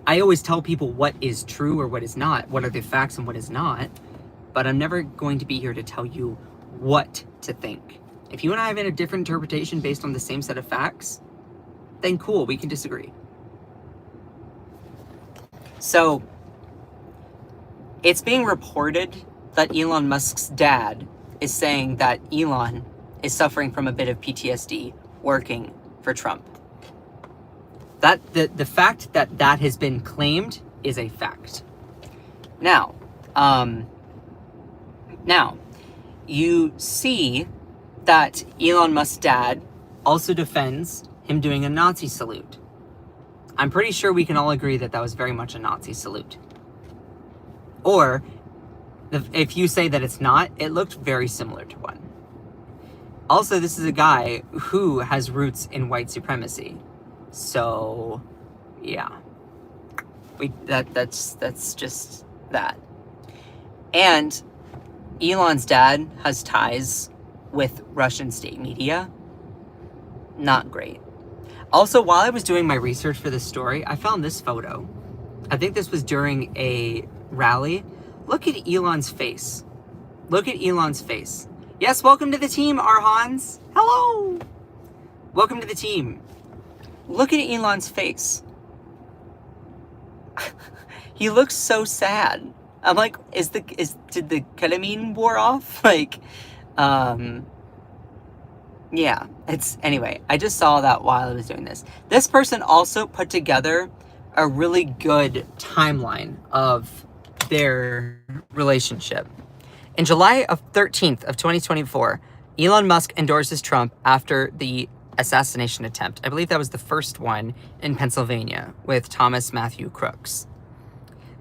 I always tell people what is true or what is not, what are the facts and what is not, but I'm never going to be here to tell you what to think. If you and I have a different interpretation based on the same set of facts, then cool, we can disagree. So, it's being reported that Elon Musk's dad is saying that Elon is suffering from a bit of PTSD working for Trump. That the fact that that has been claimed is a fact. Now, you see that Elon Musk's dad also defends him doing a Nazi salute. I'm pretty sure we can all agree that that was very much a Nazi salute. Or, if you say that it's not, it looked very similar to one. Also, this is a guy who has roots in white supremacy. So, yeah. That's just that. And Elon's dad has ties with Russian state media. Not great. Also, while I was doing my research for this story, I found this photo. I think this was during a rally. Look at Elon's face. Look at Elon's face. Yes, welcome to the team, Arhans. Hello. Welcome to the team. Look at Elon's face. He looks so sad. I'm like, did the ketamine wear off? Like, yeah, anyway, I just saw that while I was doing this. This person also put together a really good timeline of their relationship. In July 13th of 2024, Elon Musk endorses Trump after the assassination attempt. I believe that was the first one in Pennsylvania with Thomas Matthew Crooks.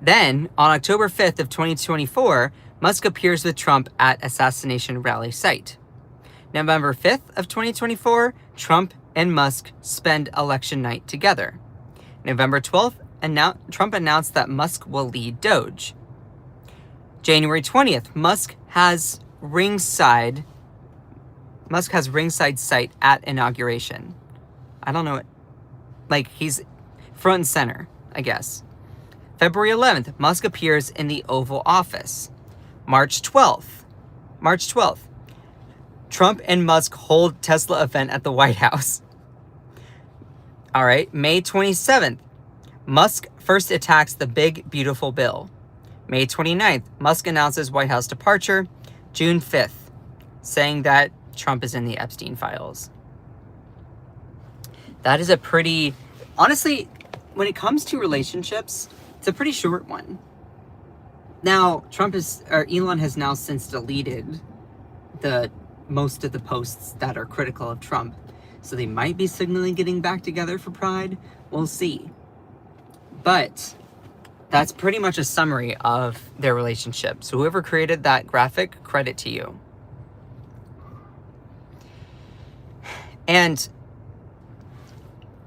Then, on October 5th of 2024, Musk appears with Trump at assassination rally site. November 5th of 2024, Trump and Musk spend election night together. November 12th, Trump announced that Musk will lead Doge. January 20th, Musk has ringside sight at inauguration. I don't know it. Like, he's front and center, I guess. February 11th, Musk appears in the Oval Office. March 12th, Trump and Musk hold Tesla event at the White House. All right, May 27th, Musk first attacks the big, beautiful bill. May 29th, Musk announces White House departure. June 5th, saying that Trump is in the Epstein files. That is a pretty... Honestly, when it comes to relationships, it's a pretty short one. Now, Elon has now since deleted most of the posts that are critical of Trump. So they might be signaling getting back together for Pride. We'll see. But that's pretty much a summary of their relationship. So whoever created that graphic, credit to you. And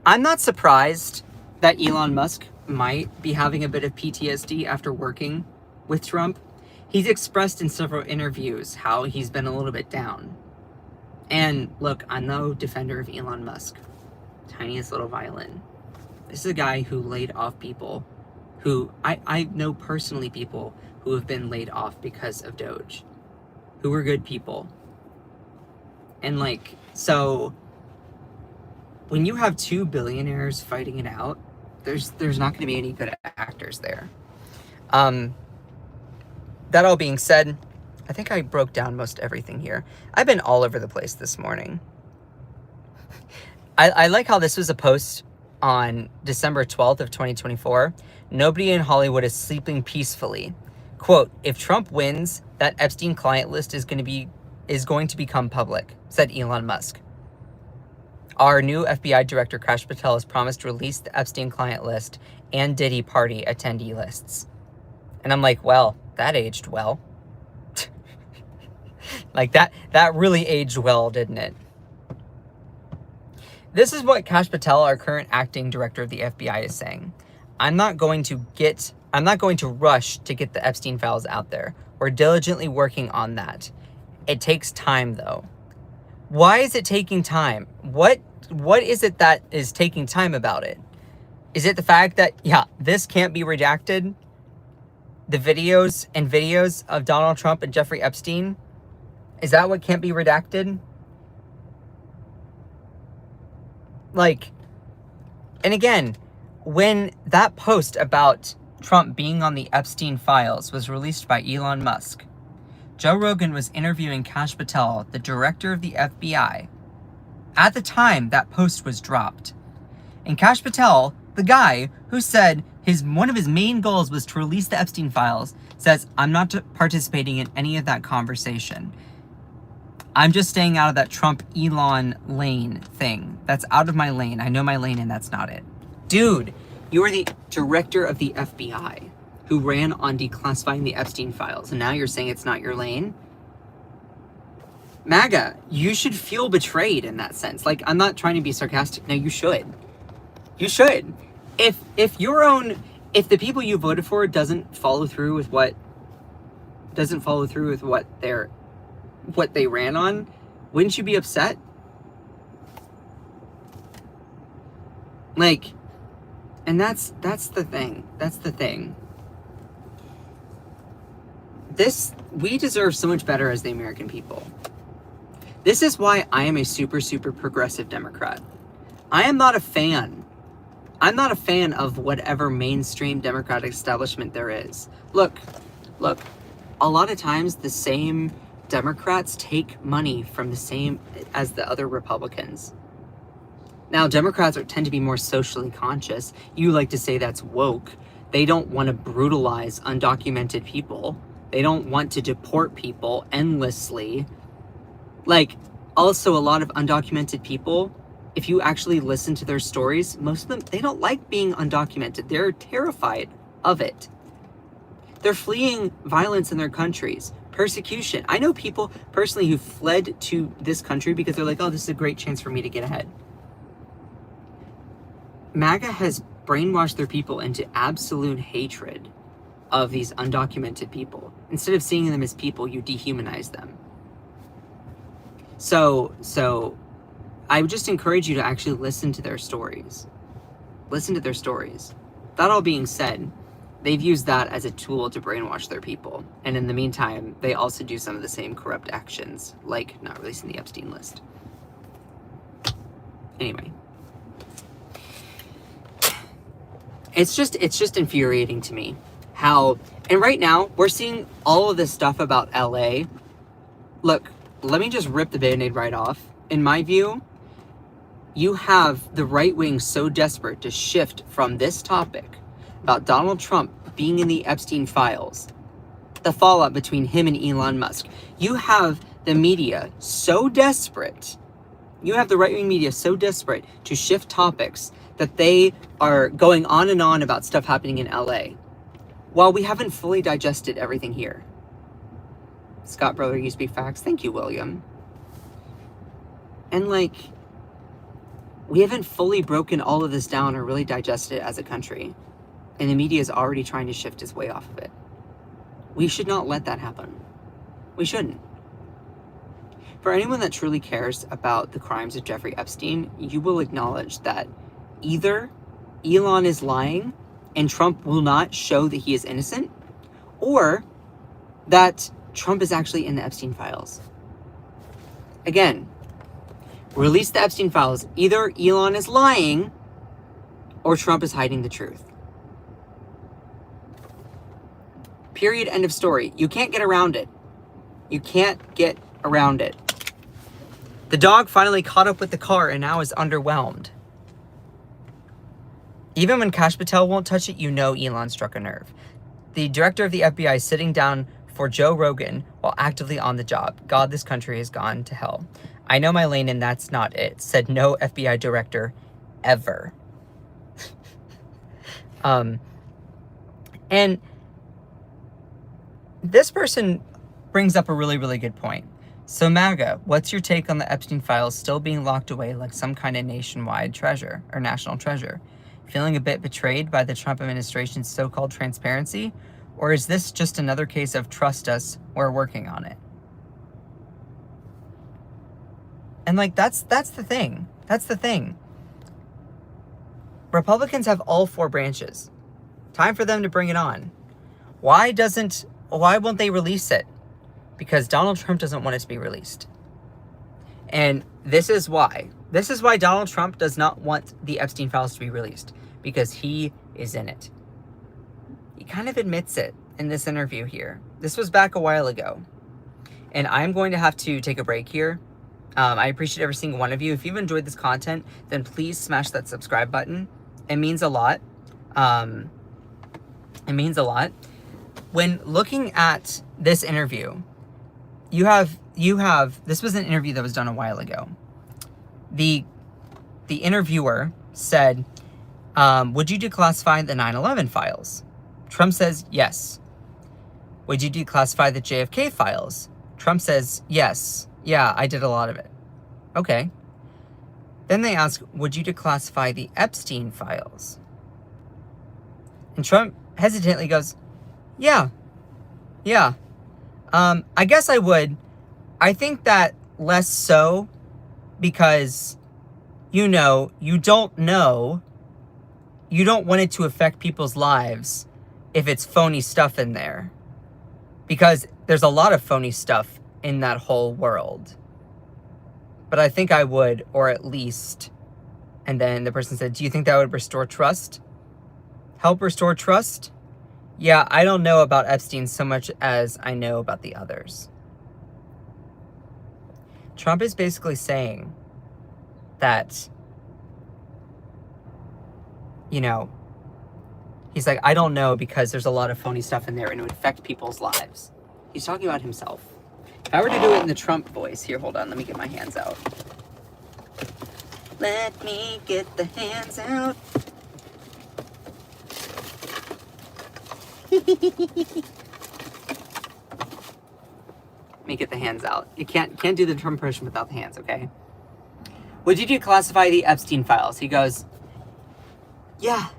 I'm not surprised that Elon Musk might be having a bit of PTSD after working with Trump. He's expressed in several interviews how he's been a little bit down. And look, I'm no defender of Elon Musk. Tiniest little violin. This is a guy who laid off people who... I know personally people who have been laid off because of Doge. Who were good people. And like, so... when you have two billionaires fighting it out, there's not going to be any good actors there. That all being said, I think I broke down most everything here. I've been all over the place this morning. I like how this was a post on December 12th of 2024. Nobody in Hollywood is sleeping peacefully. Quote, if Trump wins, that Epstein client list is going to become public, said Elon Musk. Our new FBI director, Kash Patel, has promised to release the Epstein client list and Diddy party attendee lists. And I'm like, well, that aged well. Like that really aged well, didn't it? This is what Kash Patel, our current acting director of the FBI, is saying. I'm not going to rush to get the Epstein files out there. We're diligently working on that. It takes time, though. Why is it taking time? What is it that is taking time about it? Is it the fact that, yeah, this can't be redacted? The videos of Donald Trump and Jeffrey Epstein? Is that what can't be redacted? Like, and again, when that post about Trump being on the Epstein files was released by Elon Musk, Joe Rogan was interviewing Kash Patel, the director of the FBI, at the time that post was dropped. And Kash Patel, the guy who said one of his main goals was to release the Epstein files, says, I'm not participating in any of that conversation. I'm just staying out of that Trump-Elon lane thing. That's out of my lane. I know my lane and that's not it. Dude, you are the director of the FBI who ran on declassifying the Epstein files, and now you're saying it's not your lane? MAGA, you should feel betrayed in that sense. Like, I'm not trying to be sarcastic. No, you should. You should. If the people you voted for doesn't follow through with what they ran on, wouldn't you be upset? Like, and that's the thing. That's the thing. We deserve so much better as the American people. This is why I am a super, super progressive Democrat. I am not a fan. I'm not a fan of whatever mainstream Democratic establishment there is. Look, a lot of times the same Democrats take money from the same as the other Republicans. Now, Democrats tend to be more socially conscious. You like to say that's woke. They don't want to brutalize undocumented people. They don't want to deport people endlessly. Like, also a lot of undocumented people, if you actually listen to their stories, most of them, they don't like being undocumented. They're terrified of it. They're fleeing violence in their countries, persecution. I know people personally who fled to this country because they're like, oh, this is a great chance for me to get ahead. MAGA has brainwashed their people into absolute hatred of these undocumented people. Instead of seeing them as people, you dehumanize them. So I would just encourage you to actually listen to their stories. Listen to their stories. That all being said, they've used that as a tool to brainwash their people. And in the meantime, they also do some of the same corrupt actions, like not releasing the Epstein list. Anyway. It's just infuriating to me how, and right now, we're seeing all of this stuff about LA. Look, let me just rip the Band-Aid right off. In my view, you have the right wing so desperate to shift from this topic about Donald Trump being in the Epstein files, the fallout between him and Elon Musk. You have the media so desperate, you have the right-wing media so desperate to shift topics that they are going on and on about stuff happening in LA, while we haven't fully digested everything here. Scott Brother, you speak facts. Thank you, William. And like, we haven't fully broken all of this down or really digested it as a country. And the media is already trying to shift its way off of it. We should not let that happen. We shouldn't. For anyone that truly cares about the crimes of Jeffrey Epstein, you will acknowledge that either Elon is lying and Trump will not show that he is innocent, or that Trump is actually in the Epstein files. Again, Release the Epstein files. Either Elon is lying or Trump is hiding the truth. Period. End of story. You can't get around it. You can't get around it. The dog finally caught up with the car and now is underwhelmed. Even when Kash Patel won't touch it, you know Elon struck a nerve. The director of the FBI is sitting down for Joe Rogan while actively on the job. God, this country has gone to hell. I know my lane and that's not it, said no FBI director ever. And this person brings up a really, really good point. So MAGA, what's your take on the Epstein files still being locked away like some kind of nationwide treasure or national treasure? Feeling a bit betrayed by the Trump administration's so-called transparency? Or is this just another case of trust us, we're working on it? And like, that's the thing. That's the thing. Republicans have all four branches. Time for them to bring it on. Why won't they release it? Because Donald Trump doesn't want it to be released. And this is why. This is why Donald Trump does not want the Epstein files to be released. Because he is in it. He kind of admits it in this interview here. This was back a while ago. And I'm going to have to take a break here. I appreciate every single one of you. If you've enjoyed this content, then please smash that subscribe button. It means a lot. It means a lot. When looking at this interview, you have this was an interview that was done a while ago. The interviewer said, would you declassify the 9/11 files? Trump says yes. Would you declassify the JFK files? Trump says yes. Yeah, I did a lot of it. Okay. Then they ask, would you declassify the Epstein files? And Trump hesitantly goes, yeah. I guess I would. I think that less so because, you don't want it to affect people's lives if it's phony stuff in there. Because there's a lot of phony stuff in that whole world. But I think I would, or at least. And then the person said, do you think that would restore trust? Help restore trust? Yeah, I don't know about Epstein so much as I know about the others. Trump is basically saying that, he's like, I don't know because there's a lot of phony stuff in there and it would affect people's lives. He's talking about himself. If I were to do it in the Trump voice, here, hold on, let me get my hands out. Let me get the hands out. Let me get the hands out. You can't do the Trump version without the hands, okay? Would you declassify the Epstein files? He goes, yeah.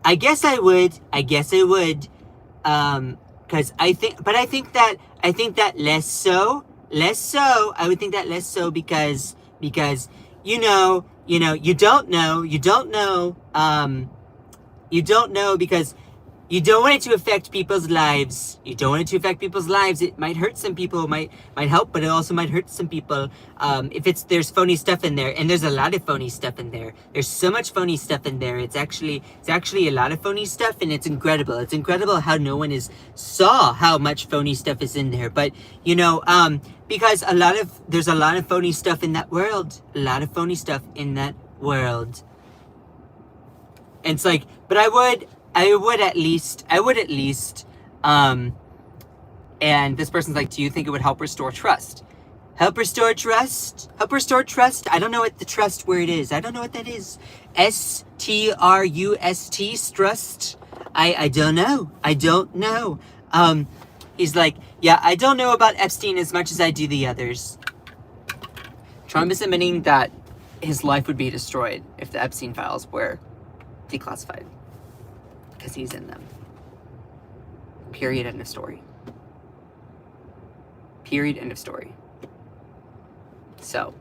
I guess I would. Because I think that less so. I would think that less so because you don't know because you don't want it to affect people's lives. It might hurt some people, might help, but it also might hurt some people. If there's phony stuff in there, and there's a lot of phony stuff in there. There's so much phony stuff in there. It's actually a lot of phony stuff, and it's incredible. It's incredible how no one saw how much phony stuff is in there. But because there's a lot of phony stuff in that world. And it's like, but I would at least, and this person's like, do you think it would help restore trust? Help restore trust? I don't know what the trust word is. I don't know what that is. S-T-R-U-S-T, strust? I don't know. He's like, yeah, I don't know about Epstein as much as I do the others. Trump is admitting that his life would be destroyed if the Epstein files were declassified. Because he's in them. Period, end of story. So,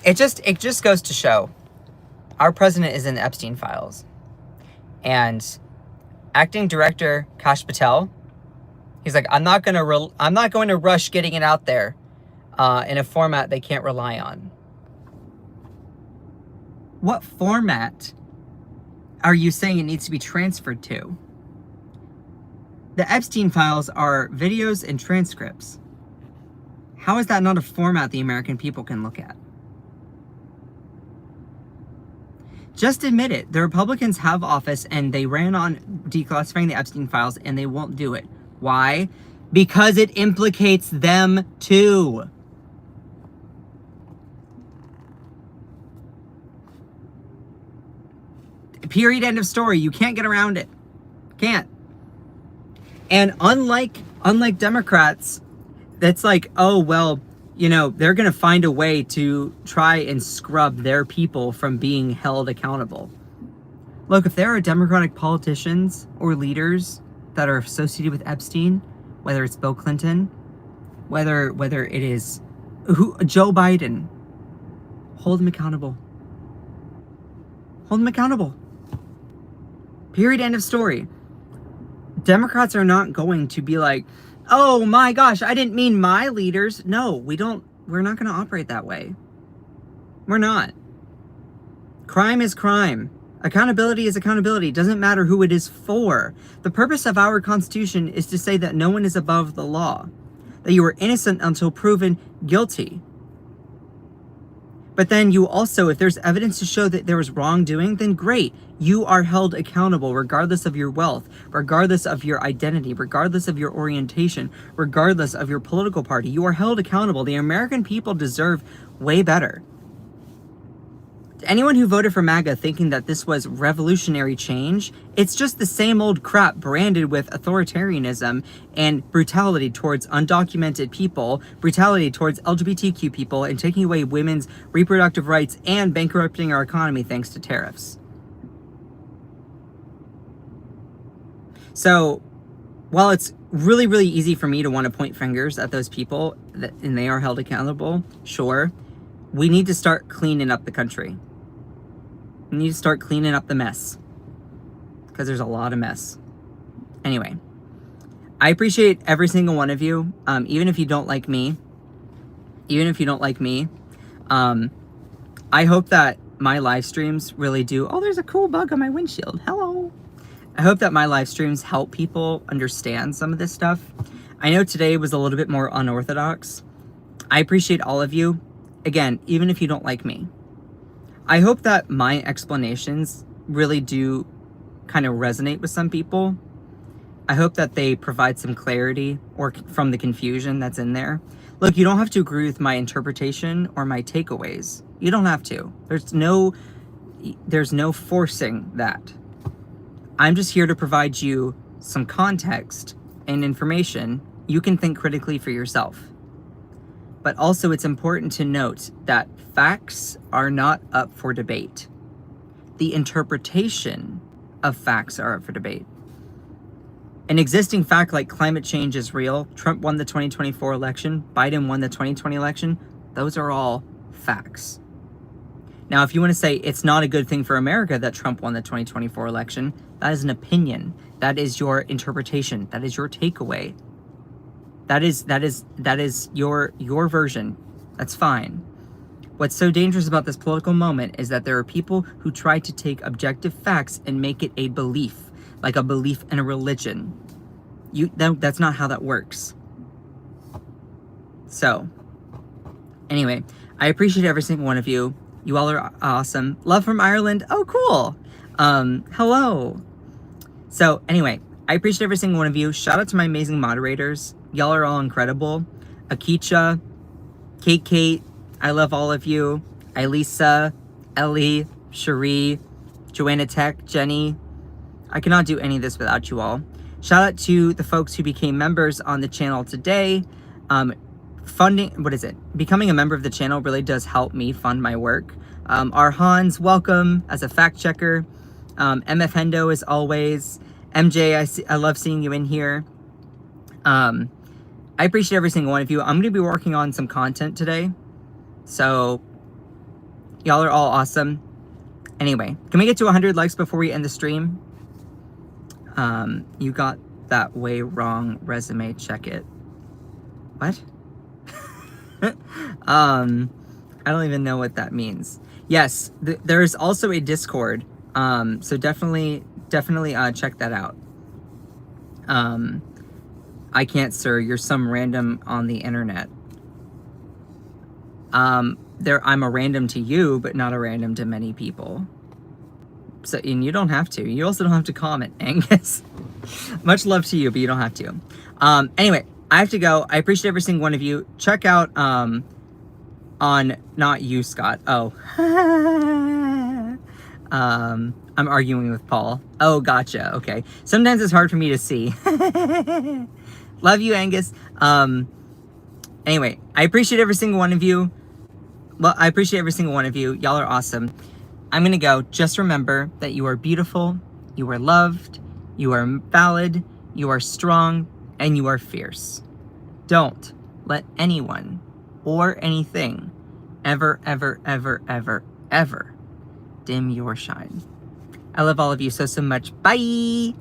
it just goes to show our president is in the Epstein files. And acting director Kash Patel He's like, I'm not going to rush getting it out there in a format they can't rely on. What format are you saying it needs to be transferred to? The Epstein files are videos and transcripts. How is that not a format the American people can look at? Just admit it. The Republicans have office and they ran on declassifying the Epstein files and they won't do it. Why? Because it implicates them too. Period, end of story. You can't get around it. Can't. And unlike Democrats, that's like, oh, well, you know, they're going to find a way to try and scrub their people from being held accountable. Look, if there are Democratic politicians or leaders that are associated with Epstein, whether it's Bill Clinton, whether it is Joe Biden, hold them accountable. Hold them accountable. Period, end of story. Democrats are not going to be like, oh my gosh, I didn't mean my leaders. No, we're not going to operate that way. We're not. Crime is crime. Accountability is accountability. It doesn't matter who it is for. The purpose of our Constitution is to say that no one is above the law, that you are innocent until proven guilty. But then you also, if there's evidence to show that there was wrongdoing, then great. You are held accountable regardless of your wealth, regardless of your identity, regardless of your orientation, regardless of your political party. You are held accountable. The American people deserve way better. Anyone who voted for MAGA thinking that this was revolutionary change, it's just the same old crap branded with authoritarianism and brutality towards undocumented people, brutality towards LGBTQ people, and taking away women's reproductive rights and bankrupting our economy thanks to tariffs. So, while it's really, really easy for me to want to point fingers at those people and they are held accountable, sure, we need to start cleaning up the country. We need to start cleaning up the mess. Because there's a lot of mess. Anyway, I appreciate every single one of you, even if you don't like me. I hope that my live streams really do. Oh, there's a cool bug on my windshield. Hello. I hope that my live streams help people understand some of this stuff. I know today was a little bit more unorthodox. I appreciate all of you. Again, even if you don't like me. I hope that my explanations really do kind of resonate with some people. I hope that they provide some clarity or from the confusion that's in there. Look, you don't have to agree with my interpretation or my takeaways. You don't have to. There's no forcing that. I'm just here to provide you some context and information. You can think critically for yourself. But also it's important to note that facts are not up for debate. The interpretation of facts are up for debate. An existing fact like climate change is real, Trump won the 2024 election, Biden won the 2020 election, those are all facts. Now, if you want to say it's not a good thing for America that Trump won the 2024 election, that is an opinion. That is your interpretation. That is your takeaway. That is your version. That's fine. What's so dangerous about this political moment is that there are people who try to take objective facts and make it a belief, like a belief in a religion. That's not how that works. So, anyway, I appreciate every single one of you. You all are awesome. Love from Ireland. Oh, cool. Hello. So, anyway, I appreciate every single one of you. Shout out to my amazing moderators. Y'all are all incredible. Akicha, Kate, I love all of you. Elisa, Ellie, Cherie, Joanna Tech, Jenny. I cannot do any of this without you all. Shout out to the folks who became members on the channel today. Becoming a member of the channel really does help me fund my work. Arhan's welcome as a fact checker. MF Hendo as always. MJ, I love seeing you in here. I appreciate every single one of you. I'm going to be working on some content today. So, y'all are all awesome. Anyway, can we get to 100 likes before we end the stream? You got that way wrong. Resume, check it. What? I don't even know what that means. Yes, there's also a Discord. So definitely check that out. I can't, sir. You're some random on the internet. I'm a random to you, but not a random to many people. So, and you don't have to. You also don't have to comment, Angus. Much love to you, but you don't have to. Anyway, I have to go. I appreciate every single one of you. Check out, on, not you, Scott. Oh. I'm arguing with Paul. Oh, gotcha. Okay. Sometimes it's hard for me to see. Love you, Angus. Anyway, I appreciate every single one of you. Well, I appreciate every single one of you. Y'all are awesome. I'm gonna go. Just remember that you are beautiful, you are loved, you are valid, you are strong, and you are fierce. Don't let anyone or anything ever, ever, ever, ever, ever dim your shine. I love all of you so much. Bye!